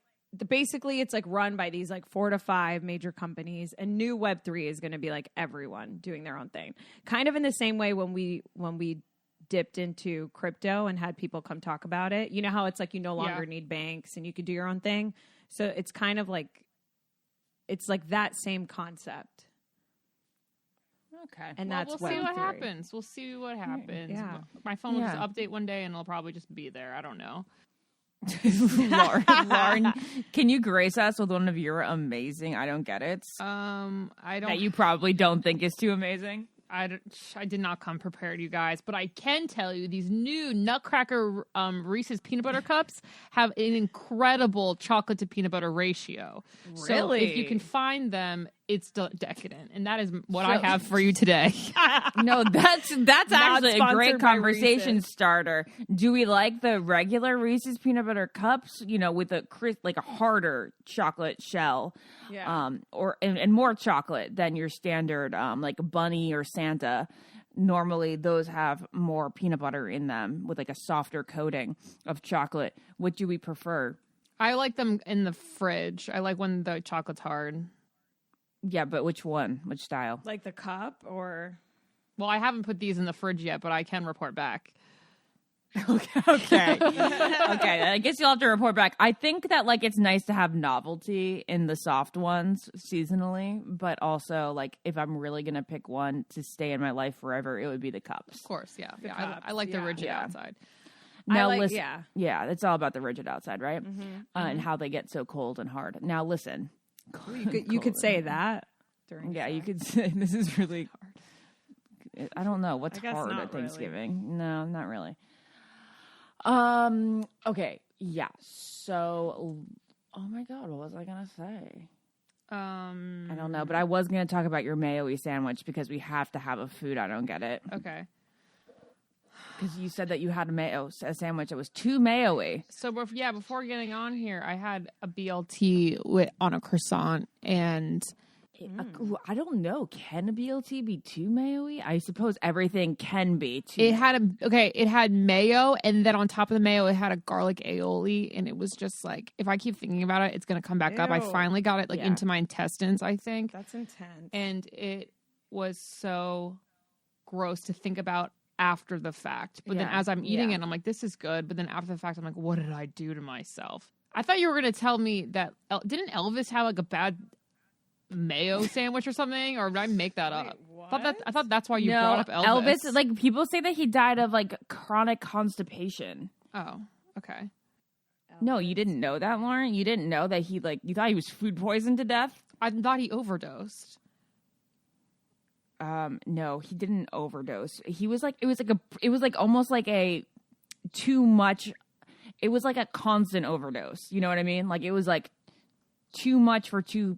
basically it's like run by these like 4 to 5 major companies, and new Web3 is going to be like everyone doing their own thing. Kind of in the same way when we dipped into crypto and had people come talk about it. You know how it's like you no longer need banks and you could do your own thing. So it's kind of like it's like that same concept. Okay. And Well, that's we'll see what Web3. happens. We'll see what happens. Yeah. My phone will just Yeah. update one day and it'll probably just be there. I don't know. Lauren, can you grace us with one of your amazing I don't get it I don't. that you probably don't think is too amazing? I did not come prepared, you guys, but I can tell you these new Nutcracker Reese's peanut butter cups have an incredible chocolate to peanut butter ratio. So if you Really? can find them, it's decadent, and that is what I have for you today. No, that's actually a great sponsored by conversation Reese's. starter. Do we like the regular Reese's peanut butter cups, you know, with a like a harder chocolate shell, or and more chocolate than your standard like bunny or Santa? Normally those have more peanut butter in them with like a softer coating of chocolate. What do we prefer? I like them in the fridge. I like when the chocolate's hard. Yeah, but which one? Which style? Like the cup or Well, I haven't put these in the fridge yet, but I can report back. Okay. Okay. I guess you'll have to report back. I think that like it's nice to have novelty in the soft ones seasonally, but also like if I'm really gonna pick one to stay in my life forever, it would be the cups. Of course, yeah. The I cups, like the yeah. rigid Yeah. outside. Now like- listen, yeah. it's all about the rigid outside, right? And how they get so cold and hard. Now listen, you could say that during yeah, you sex. could say this is really hard. I don't know what's I guess hard not at really. Thanksgiving. No, not really. Okay. Yeah. So, oh my God, what was I gonna say? I don't know, but I was gonna talk about your mayo-y sandwich because we have to have a food. I don't get it Okay. because you said that you had a sandwich that was too mayo-y. So, before getting on here, I had a BLT on a croissant, and I don't know. Can a BLT be too mayo-y? I suppose everything can be too. it had mayo, and then on top of the mayo, it had a garlic aioli, and it was just like, if I keep thinking about it, it's going to come back up. I Ew. finally got it Yeah. into my intestines, I think, That's intense. and it was so gross to think about after the fact. But then Yeah. as I'm eating Yeah. it, I'm like, this is good. But then after the fact, I'm like, what did I do to myself? I thought you were going to tell me that didn't Elvis have like a bad mayo sandwich or something, or did I make that up? I thought that's why you brought up Elvis. Like people say that he died of like chronic constipation. Oh, okay. No, you didn't know that, Lauren. You didn't know that you thought he was food poisoned to death. I thought he overdosed. No, he didn't overdose. He was like, it was like almost like a too much. It was like a constant overdose. You know what I mean? Like it was like too much for too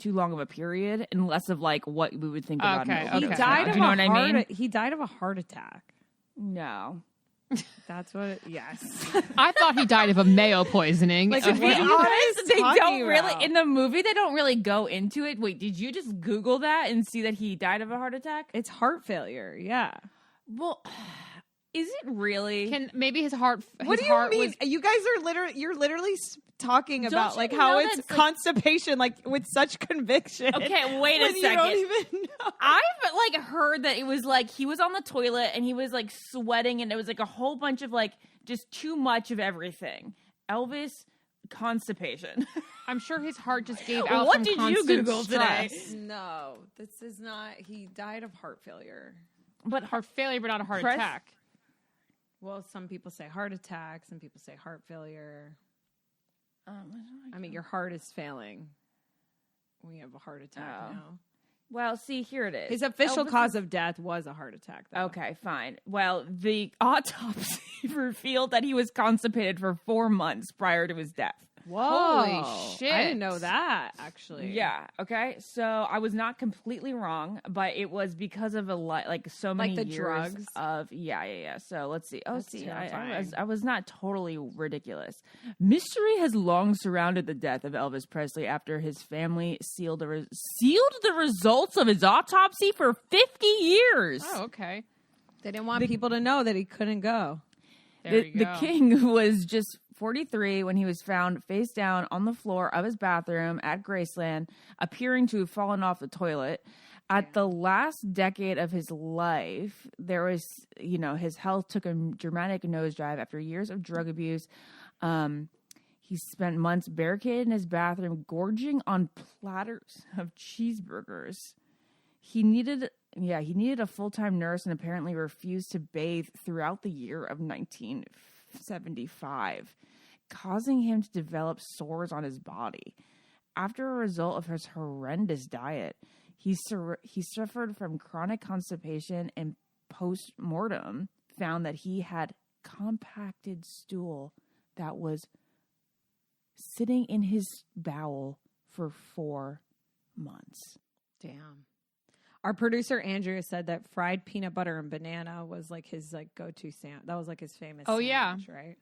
long of a period, and less of like what we would think about. Okay, an okay. overdose. He died Do of you know a what I mean? He died of a heart attack. No. That's what. Yes. I thought he died of a mayo poisoning. Like, Okay. what are you guys They talking don't really about? in the movie. They don't really go into it. Wait, did you just Google that and see that he died of a heart attack? It's heart failure. Yeah. Well, is it really? Can maybe his heart? What do you mean? You guys are you're literally talking Don't about you like know how that's, it's like- constipation, like with such conviction. Okay, wait a when you second. don't even know. I've like heard that it was like he was on the toilet and he was like sweating and it was like a whole bunch of like just too much of everything. Elvis constipation. I'm sure his heart just gave out What from did you constant Google today? stress. No, this is not. He died of heart failure. But Heart failure, but not a heart Press- attack. Well, some people say heart attack. Some people say heart failure. I mean, your heart is failing when you have a heart attack now. well, see, here it is. His official Elvis cause of death was a heart attack, though. Okay, fine. Well, the autopsy revealed that he was constipated for 4 months prior to his death. Whoa. Holy shit. I didn't know that, actually. Yeah. Okay. So I was not completely wrong, but it was because of so many the years drugs? of yeah. So let's see. Oh, That's see, terrifying. I was not totally ridiculous. Mystery has long surrounded the death of Elvis Presley after his family sealed the results of his autopsy for 50 years. Oh, okay. They didn't want people to know that he couldn't go. There you The go. king was just 43 when he was found face down on the floor of his bathroom at Graceland, appearing to have fallen off the toilet. At the last decade of his life, there was, his health took a dramatic nosedive after years of drug abuse. He spent months barricaded in his bathroom, gorging on platters of cheeseburgers. He needed a full-time nurse and apparently refused to bathe throughout the year of 1975, causing him to develop sores on his body. After a result of his horrendous diet, he suffered from chronic constipation and post-mortem found that he had compacted stool that was sitting in his bowel for 4 months. Damn. Our producer Andrew said that fried peanut butter and banana was like his go-to sandwich. That was like his famous Oh, yeah. sandwich, right?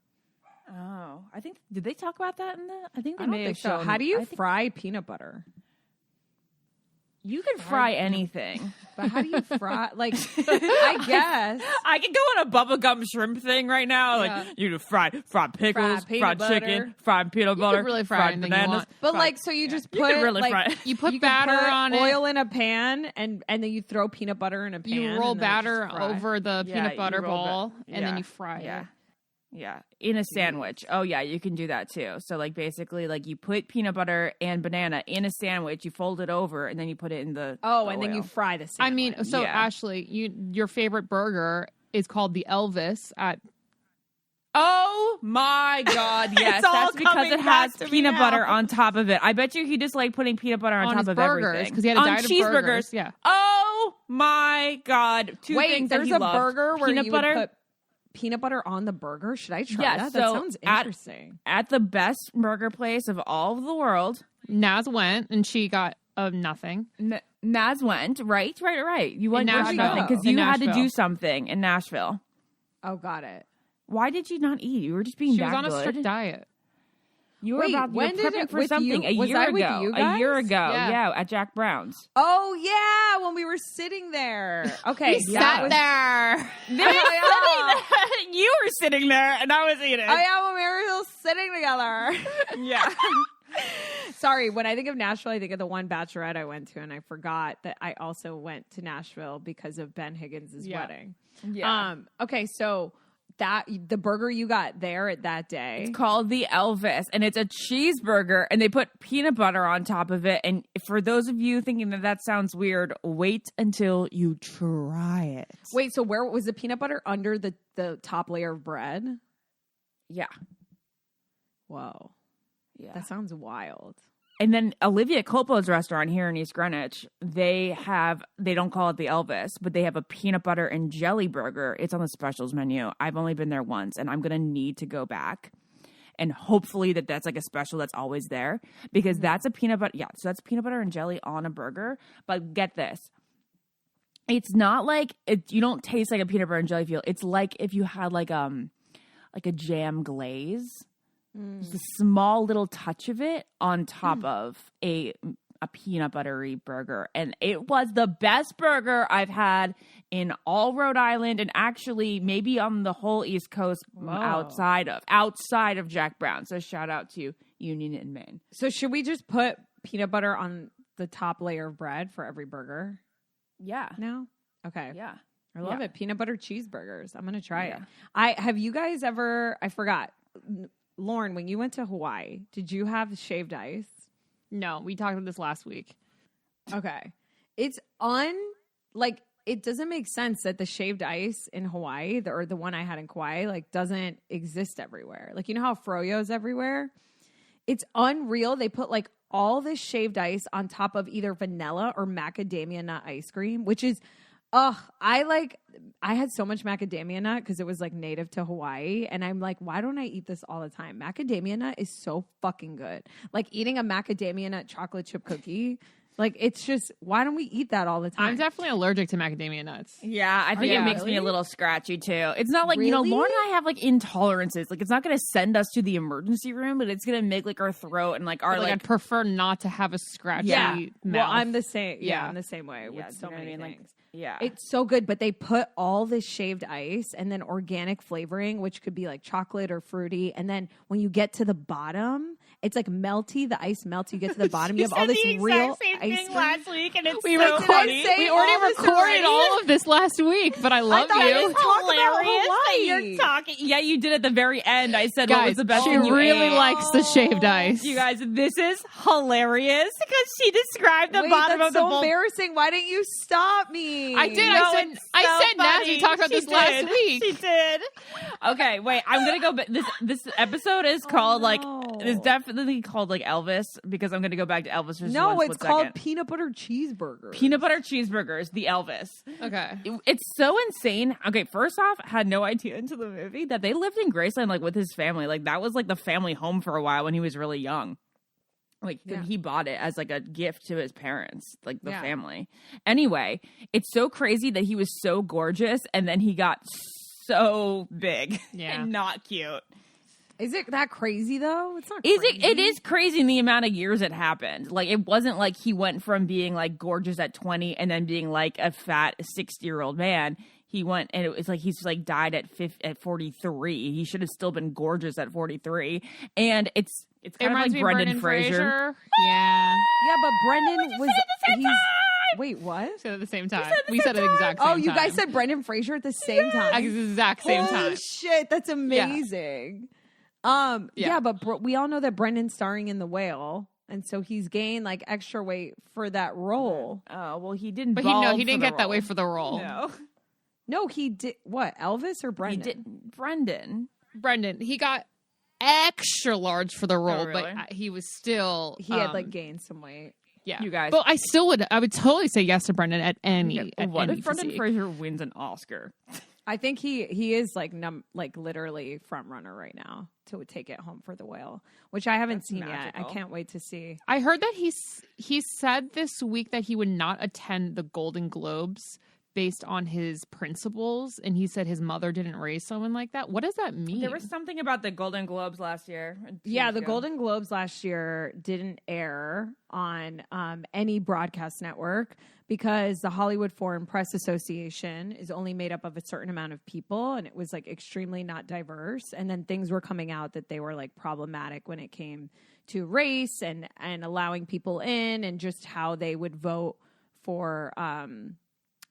Oh, I think, did they talk about that in the, I think they I don't may think have so. shown. How do you I think fry peanut butter? you can fry anything. But how do you fry? Like, I guess. I could go on a bubblegum shrimp thing right now. Yeah. Like, you can fry pickles, peanut fried chicken, butter. fried peanut You butter, could really fry fried anything you bananas. want. But fried- so you just You put could really fry it. You put you can batter put on it. oil in a pan, and then you throw peanut butter in a pan. You roll and then it just batter fry. over the Yeah, peanut you butter roll ball, that- and then yeah, you fry yeah. it. Yeah, in a sandwich. Oh, yeah, you can do that too. So, basically, you put peanut butter and banana in a sandwich, you fold it over, and then you put it in the Oh, the and then you oil. fry the sandwich. I mean, so Yeah. Ashley, your favorite burger is called the Elvis at. Oh my God! Yes, It's all that's because coming it has back to me peanut now. butter on top of it. I bet you he just putting peanut butter on top his of burgers, everything 'cause he had a on diet of cheeseburgers. burgers, yeah. Oh my God! Two wait, things that there's he a loved. burger where peanut you butter. would put peanut butter on the burger. Should I try Yeah, that? so That sounds at- interesting. At the best burger place of all of the world, Naz went, and she got nothing. Naz went. Right. You went Nashville. nothing because In you had to Nashville. do something in Nashville. Oh, got it. Why did you not eat? You were just being She that was on a good. strict diet. You were Wait, about when you did were prepping it- for with something you? a Was year I with ago. you A year guys? ago, Yeah. yeah, at Jack Brown's. Oh yeah, when we were sitting there. Okay, We sat there. You were sitting there, and I was eating. Oh yeah, when we were all sitting together. Yeah. Sorry, when I think of Nashville, I think of the one bachelorette I went to, and I forgot that I also went to Nashville because of Ben Higgins' Yeah. wedding. Yeah. Okay, so the burger you got there at that day. It's called the Elvis, and it's a cheeseburger, and they put peanut butter on top of it. And for those of you thinking that sounds weird, wait until you try it. Wait, so where was the peanut butter under the top layer of bread? Yeah. Whoa, Yeah. that sounds wild. And then Olivia Copo's restaurant here in East Greenwich, they don't call it the Elvis, but they have a peanut butter and jelly burger. It's on the specials menu. I've only been there once, and I'm going to need to go back. And hopefully that's a special that's always there, because that's a peanut butter. Yeah, so that's peanut butter and jelly on a burger. But get this. It's not you don't taste like a peanut butter and jelly feel. It's like if you had like a jam glaze. Just a small little touch of it on top of a peanut buttery burger. And it was the best burger I've had in all Rhode Island, and actually maybe on the whole East Coast outside of Jack Brown. So shout out to Union and Maine. So should we just put peanut butter on the top layer of bread for every burger Yeah. now? Okay. Yeah. I love Yeah. it. Peanut butter cheeseburgers. I'm going to try Yeah. it. Have you guys ever, I forgot, Lauren, when you went to Hawaii, did you have shaved ice? No, we talked about this last week. Okay. It's it doesn't make sense that the shaved ice in Hawaii, or the one I had in Kauai, like doesn't exist everywhere. Like, you know how Froyo's everywhere? It's unreal. They put like all this shaved ice on top of either vanilla or macadamia nut ice cream, which is, I had so much macadamia nut because it was like native to Hawaii. And I'm like, why don't I eat this all the time? Macadamia nut is so fucking good. Like eating a macadamia nut chocolate chip cookie. Like, it's just, why don't we eat that all the time? I'm definitely allergic to macadamia nuts. Yeah, I think it makes me a little scratchy too. It's not like, Really? Lauren and I have like intolerances. Like, it's not going to send us to the emergency room, but it's going to make like our throat and like our But, I'd prefer not to have a scratchy mouth. Well, I'm the same. Yeah, Yeah. I'm the same way with so many things. Like, yeah. It's so good, but they put all this shaved ice and then organic flavoring, which could be like chocolate or fruity. And then when you get to the bottom, it's like melty. The ice melts. You get to the bottom. You have all this real ice cream. last week, and it's We so recorded. funny. We already recorded all of this last week, but I love thought you. we talked about Hilarious that Hawaii. you're talking. Yeah, you did at the very end. I said what Guys, was the best she thing you really ate. likes the shaved ice. You guys, this is hilarious because she described the Wait, bottom that's of the so bowl. embarrassing. Why didn't you stop me? I did. No, I it's said, so Naz, funny. we talked about She this last did. week. She did. Okay, wait. I'm gonna go. This episode is called it's definitely called like Elvis because I'm gonna go back to Elvis. For just No, one it's split called second. peanut butter cheeseburger. Peanut butter cheeseburgers. The Elvis. Okay. It's so insane. Okay, first off, had no idea into the movie that they lived in Graceland like with his family. Like that was like the family home for a while when he was really young. Like he bought it as like a gift to his parents, like the family. Anyway, it's so crazy that he was so gorgeous and then he got so big and not cute. Is it that crazy though? It's not. Is crazy. it? It is crazy in the amount of years it happened. Like it wasn't like he went from being like gorgeous at 20 and then being like a fat 60-year-old man. He went and it was like he's like died at 43. He should have still been gorgeous at 43. And it's kind of like Brendan Fraser. Yeah. Yeah, but Brendan was. He's. Wait, what? We said it at the same time. We said it at the exact same time. Oh, you guys said Brendan Fraser at the same time. At the exact same Holy time. shit, that's amazing. Yeah, but we all know that Brendan's starring in The Whale, and so he's gained like extra weight for that role. Oh, well, he didn't. But he didn't get that way for the role. No, he did. What, Elvis or Brendan? He did. Brendan. He got extra large for the role, really? but he was still. He had like gained some weight. Yeah, You guys. But I would totally say yes to Brendan at any. At what any if Brendan physique. Fraser wins an Oscar? I think he is like literally front runner right now to take it home for The Whale, which I haven't seen magical. yet. I can't wait to see. I heard that he said this week that he would not attend the Golden Globes based on his principles, and he said his mother didn't raise someone like that. What does that mean? There was something about the Golden Globes last year. Yeah, the Golden Globes last year didn't air on any broadcast network because the Hollywood Foreign Press Association is only made up of a certain amount of people, and it was like extremely not diverse. And then things were coming out that they were like problematic when it came to race and allowing people in, and just how they would vote for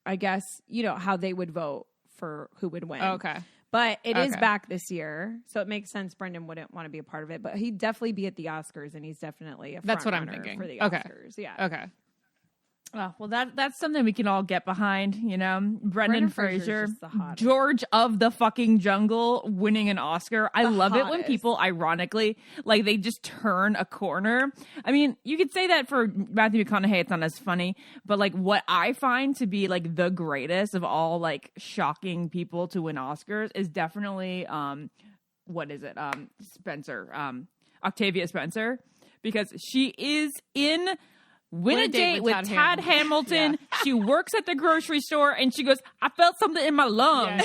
I guess, how they would vote for who would win. Okay. But it is back this year, so it makes sense Brendan wouldn't want to be a part of it. But he'd definitely be at the Oscars, and he's definitely a That's what I'm front runner thinking. for the Okay. Oscars. Yeah. Okay. Oh, well, that's something we can all get behind, Brendan Fraser's Fraser, just the hottest. George of the fucking Jungle winning an Oscar. I love it when hottest. people, ironically, like they just turn a corner. I mean, you could say that for Matthew McConaughey, it's not as funny, but like what I find to be like the greatest of all like shocking people to win Oscars is definitely, what is it? Octavia Spencer, because she is in Win a Date with Tad Hamilton. She works at the grocery store and she goes, I felt something in my lungs.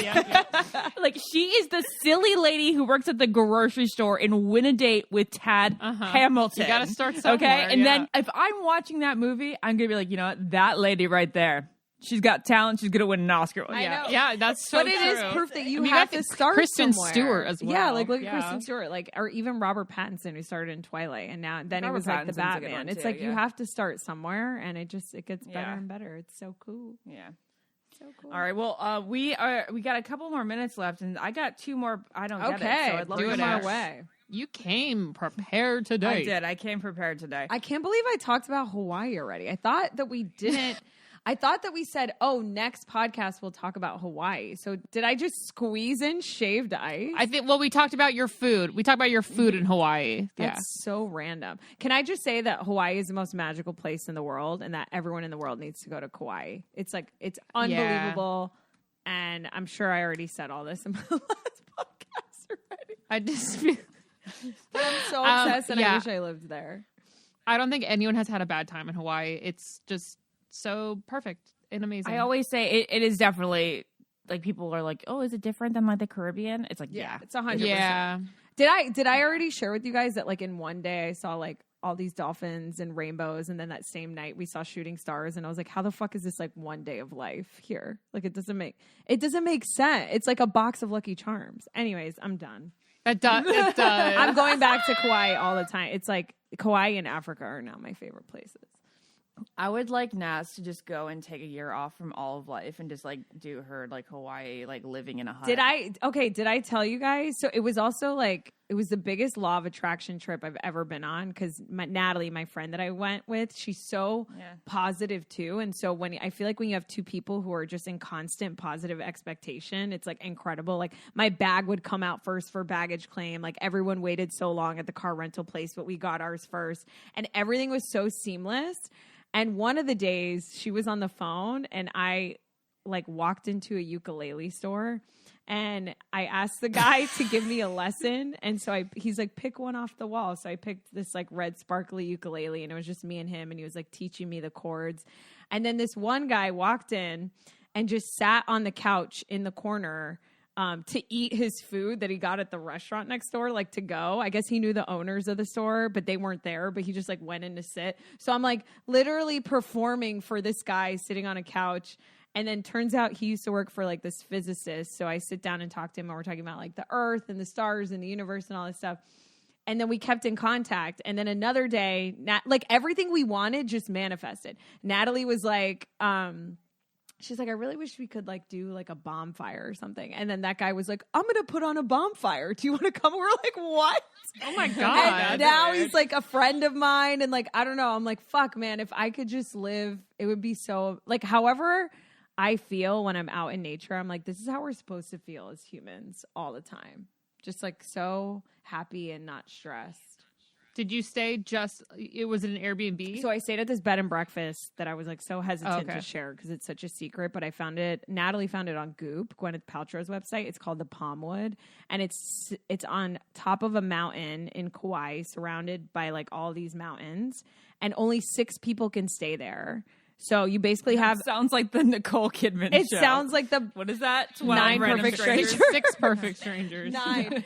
Like she is the silly lady who works at the grocery store in Win a Date with Tad Hamilton. You gotta start somewhere. Okay. And then if I'm watching that movie, I'm going to be like, what? That lady right there. She's got talent. She's going to win an Oscar. I know. Yeah, that's so But it is true. proof that you I mean, have got to start Kristen somewhere. Stewart as well. Yeah, like look at Yeah. Kristen Stewart, or even Robert Pattinson, who started in Twilight, and then he Robert was like the Pattinson's a good Batman. one, It's too, like you yeah. have to start somewhere, and it gets better Yeah. and better. It's so cool. Yeah. So cool. All right. Well, we got a couple more minutes left, and I got two more. I don't get it. So I'd love do to it know. our way. You came prepared today. I did. I came prepared today. I can't believe I talked about Hawaii already. I thought that we didn't. I thought that we said, oh, next podcast we'll talk about Hawaii. So did I just squeeze in shaved ice? I think, well, we talked about your food. We talked about your food in Hawaii. That's so random. Can I just say that Hawaii is the most magical place in the world and that everyone in the world needs to go to Kauai? It's like, it's unbelievable. And I'm sure I already said all this in my last podcast already. I just feel... But I'm so obsessed and I wish I lived there. I don't think anyone has had a bad time in Hawaii. It's just so perfect and amazing. I always say it is definitely like people are like, oh, is it different than like the Caribbean? It's like, yeah. It's 100%. Yeah. Did I already share with you guys that like in one day I saw like all these dolphins and rainbows, and then that same night we saw shooting stars, and I was like, how the fuck is this like one day of life here? Like it doesn't make sense. It's like a box of Lucky Charms. Anyways, I'm done. It does. I'm going back to Kauai all the time. It's like Kauai and Africa are now my favorite places. I would like Naz to just go and take a year off from all of life and just like do her like Hawaii, like living in a hut. Did I tell you guys? So it was also like, it was the biggest law of attraction trip I've ever been on because Natalie, my friend that I went with, she's so positive too. And so I feel like when you have two people who are just in constant positive expectation, it's like incredible. Like my bag would come out first for baggage claim. Like everyone waited so long at the car rental place, but we got ours first. And everything was so seamless. And one of the days she was on the phone and I like walked into a ukulele store and I asked the guy to give me a lesson. And so he's like, pick one off the wall. So I picked this like red sparkly ukulele and it was just me and him. And he was like teaching me the chords. And then this one guy walked in and just sat on the couch in the corner to eat his food that he got at the restaurant next door, like to go. I guess he knew the owners of the store, but they weren't there, but he just like went in to sit. So I'm like literally performing for this guy sitting on a couch. And then turns out he used to work for like this physicist. So I sit down and talk to him and we're talking about like the earth and the stars and the universe and all this stuff. And then we kept in contact. And then another day, like everything we wanted just manifested. Natalie was like, she's like, I really wish we could like do like a bonfire or something. And then that guy was like, I'm going to put on a bonfire. Do you want to come? We're like, what? Oh my God. And now he's like a friend of mine. And like, I don't know. I'm like, fuck, man, if I could just live, it would be so like, however I feel when I'm out in nature, I'm like, this is how we're supposed to feel as humans all the time. Just like so happy and not stressed. Did you stay it was an Airbnb? So I stayed at this bed and breakfast that I was like so hesitant to share because it's such a secret, but I found it, Natalie found it on Goop, Gwyneth Paltrow's website. It's called the Palmwood and it's on top of a mountain in Kauai surrounded by like all these mountains and only 6 people can stay there. So you basically have... Sounds like the Nicole Kidman show. It sounds like the... What is that? 9 perfect strangers. 6 perfect strangers. 9.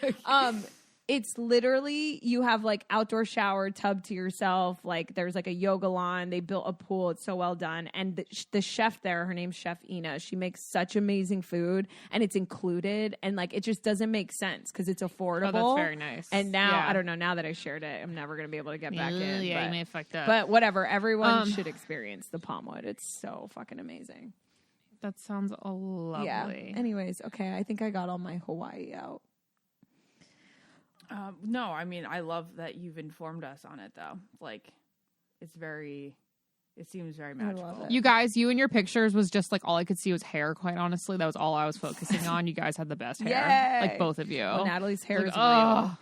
It's literally, you have like outdoor shower, tub to yourself. Like there's like a yoga lawn. They built a pool. It's so well done. And the chef there, her name's Chef Ina. She makes such amazing food and it's included. And like, it just doesn't make sense because it's affordable. Oh, that's very nice. And now, I don't know, now that I shared it, I'm never going to be able to get back in. Yeah, you may have fucked up. But whatever, everyone should experience the Palmwood. It's so fucking amazing. That sounds lovely. Yeah. Anyways, okay, I think I got all my Hawaii out. No, I mean, I love that you've informed us on it, though. Like, it seems very magical. You guys, you and your pictures was just like all I could see was hair, quite honestly. That was all I was focusing on. You guys had the best hair. Yay! Like, both of you. Well, Natalie's hair is real.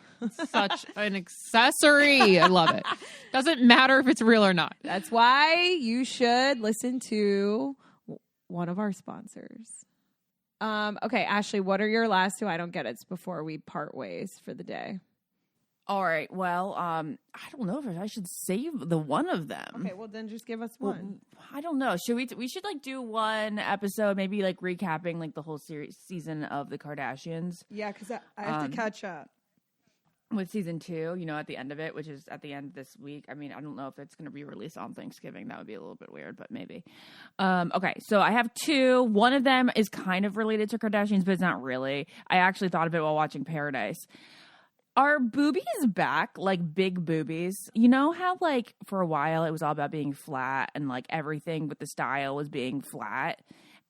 Such an accessory. I love it. Doesn't matter if it's real or not. That's why you should listen to one of our sponsors. Okay, Ashley, what are your last 2 I don't get it's before we part ways for the day? All right. Well, I don't know if I should save the one of them. Okay, well then just give us one. Well, I don't know. Should we should like do one episode, maybe like recapping like the whole season of the Kardashians. Yeah, because I have to catch up. With season 2, you know, at the end of it, which is at the end this week. I mean, I don't know if it's going to be released on Thanksgiving. That would be a little bit weird, but maybe. Okay, so I have 2. One of them is kind of related to Kardashians, but it's not really. I actually thought of it while watching Paradise. Are boobies back? Like big boobies? You know how like for a while it was all about being flat and like everything with the style was being flat?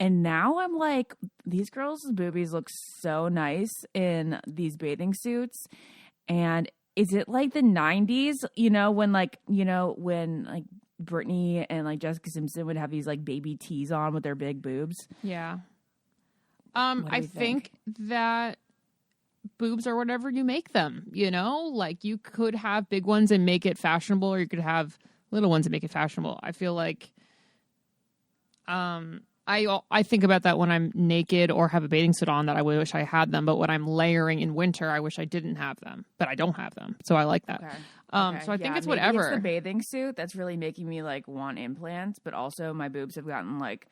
And now I'm like, these girls' boobies look so nice in these bathing suits. And is it like the 90s, when Britney and like Jessica Simpson would have these like baby tees on with their big boobs? Yeah. What do I you think that boobs are whatever you make them, like you could have big ones and make it fashionable, or you could have little ones and make it fashionable. I feel like I think about that when I'm naked or have a bathing suit on, that I wish I had them, but when I'm layering in winter, I wish I didn't have them, but I don't have them, so I like that. Okay. So I think it's maybe whatever. it's the bathing suit that's really making me like want implants, but also my boobs have gotten like,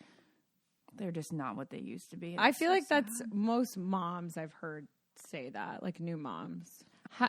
they're just not what they used to be. I feel like that's most moms I've heard say that, like new moms.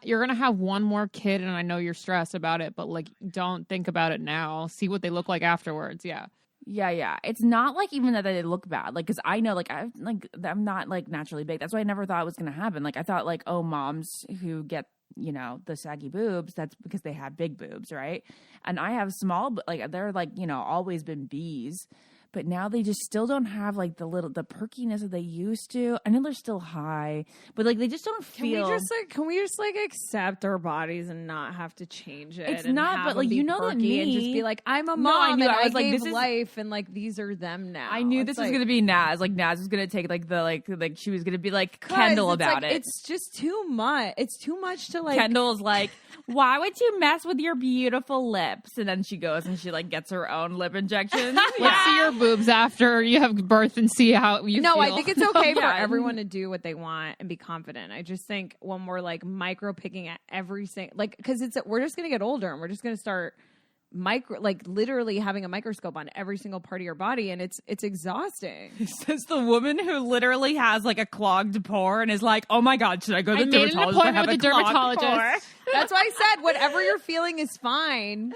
You're going to have one more kid, and I know you're stressed about it, but like, don't think about it now. See what they look like afterwards. Yeah. Yeah. It's not like even that they look bad. Like, because I know, like, I'm not like naturally big. That's why I never thought it was going to happen. Like, I thought like, oh, moms who get, the saggy boobs, that's because they have big boobs, right? And I have small, like, they're like, always been B's. But now they just still don't have like the perkiness that they used to. I know they're still high, but like they just don't feel. Can we just accept our bodies and not have to change it? It's and not, have but like them be that perky and me, just be like, I'm a mom. No, I knew. And I was like, gave this is life, and like these are them now. I knew this was gonna be Naz. Like Naz was gonna take like the like she was gonna be like Kendall about it. It's just too much. It's too much to like. Kendall's like, why would you mess with your beautiful lips? And then she goes and she like gets her own lip injection. Let's see your boobs after you have birth and see how you feel. I think it's okay for everyone to do what they want and be confident. I just think when we're like micro picking at every single, like, because we're just going to get older and we're just going to start literally having a microscope on every single part of your body, and it's exhausting. Says the woman who literally has like a clogged pore and is like, oh my God, should I go to the dermatologist? I made an appointment with the dermatologist. That's why I said whatever you're feeling is fine.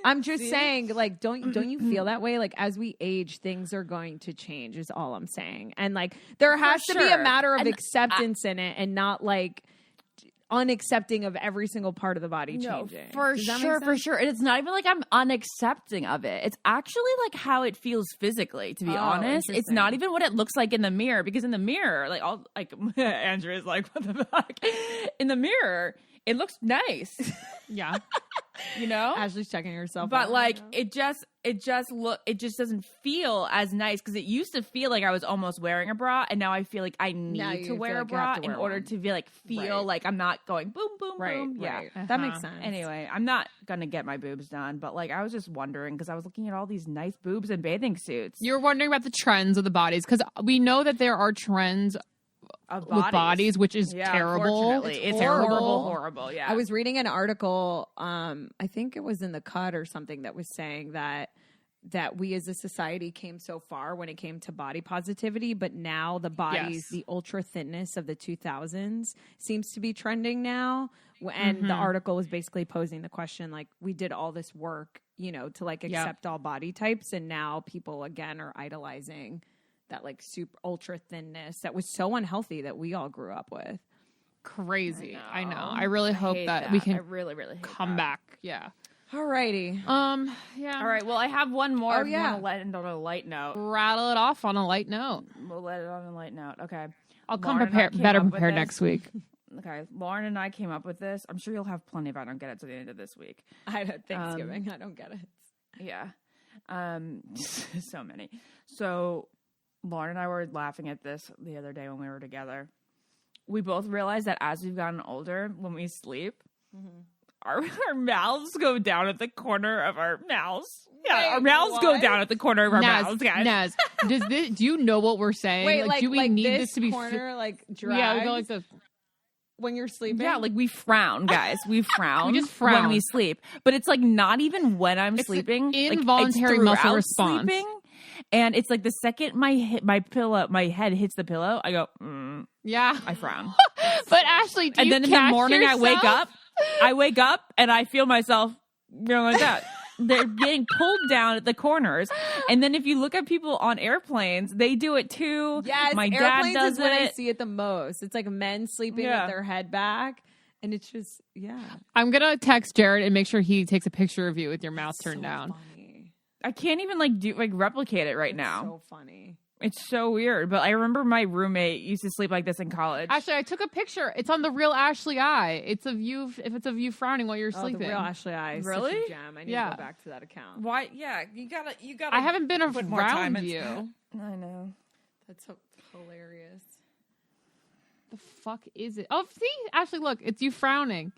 I'm just saying, like, don't you feel that way? Like, as we age, things are going to change, is all I'm saying. And like, there has to be a matter of acceptance in it, and not like unaccepting of every single part of the body changing. For sure. And it's not even like I'm unaccepting of it. It's actually like how it feels physically, to be honest. It's not even what it looks like in the mirror, because in the mirror, like Andrew is like, what the fuck? In the mirror, it looks nice. Yeah. Ashley's checking herself but out like right now. it just doesn't feel as nice, because it used to feel like I was almost wearing a bra, and now I feel like I need to wear a bra in order to be like feel like I'm not going boom boom boom. Yeah, that makes sense. Anyway, I'm not gonna get my boobs done, but like I was just wondering, because I was looking at all these nice boobs and bathing suits. You're wondering about the trends of the bodies, because we know that there are trends with bodies, which is terrible. It's horrible. Yeah. I was reading an article, I think it was in The Cut or something, that was saying that we as a society came so far when it came to body positivity, but now the bodies, the ultra thinness of the 2000s seems to be trending now. And the article was basically posing the question, like, we did all this work, to like accept all body types, and now people again are idolizing that like super ultra thinness that was so unhealthy that we all grew up with. Crazy. I know. I really hope that we can I really come back. Yeah. Alrighty. Yeah. All right. Well, I have one more. Oh, if you yeah. want to let it on a light note. Rattle it off on a light note. We'll let it on a light note. Okay. I'll come better prepared next week. Okay. Lauren and I came up with this. I'm sure you'll have plenty of I don't get it to the end of this week. I had Thanksgiving. I don't get it. Yeah. So many. So Lauren and I were laughing at this the other day when we were together. We both realized that as we've gotten older, when we sleep, our mouths go down at the corner of our mouths. Yeah, our mouths go down at the corner of our mouths, guys. Naz, do you know what we're saying? Wait, like do we need this to be corner, like drags? Yeah, we go like this. When you're sleeping? Yeah, like we frown, guys. We frown, we just frown when we sleep. But it's like not even when I'm sleeping. Involuntary like, muscle response. Sleeping, and it's like the second my head hits the pillow, I go, yeah, I frown. But Ashley, and then in the morning I wake up and I feel myself going like that. They're getting pulled down at the corners. And then if you look at people on airplanes, they do it too. Yes, my dad does is it. When I see it the most. It's like men sleeping with their head back. And it's just, I'm going to text Jared and make sure he takes a picture of you with your mouth turned down. Funny. I can't even replicate it right now. So funny. It's so weird. But I remember my roommate used to sleep like this in college. Actually, I took a picture. It's on the real Ashley eye. It's of you. If it's of you frowning while you're sleeping. The real Ashley eye. Really? Such a gem. I need to go back to that account. Why? Yeah, you gotta. I haven't been put more time around into you. that. I know. That's so hilarious. The fuck is it? Oh, see, Ashley, look, it's you frowning.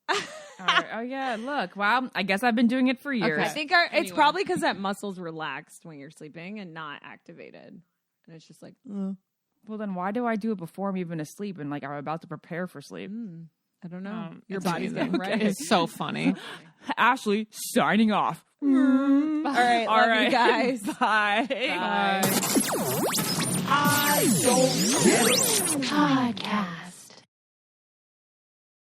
All right. Oh yeah, look. Wow. I guess I've been doing it for years. I think it's probably because that muscle's relaxed when you're sleeping and not activated, and it's just like. Well, then why do I do it before I'm even asleep and like I'm about to prepare for sleep? I don't know. Your body's getting ready. It's so funny. Ashley signing off. All right, love you guys. Bye. Bye. I don't get it. Podcast.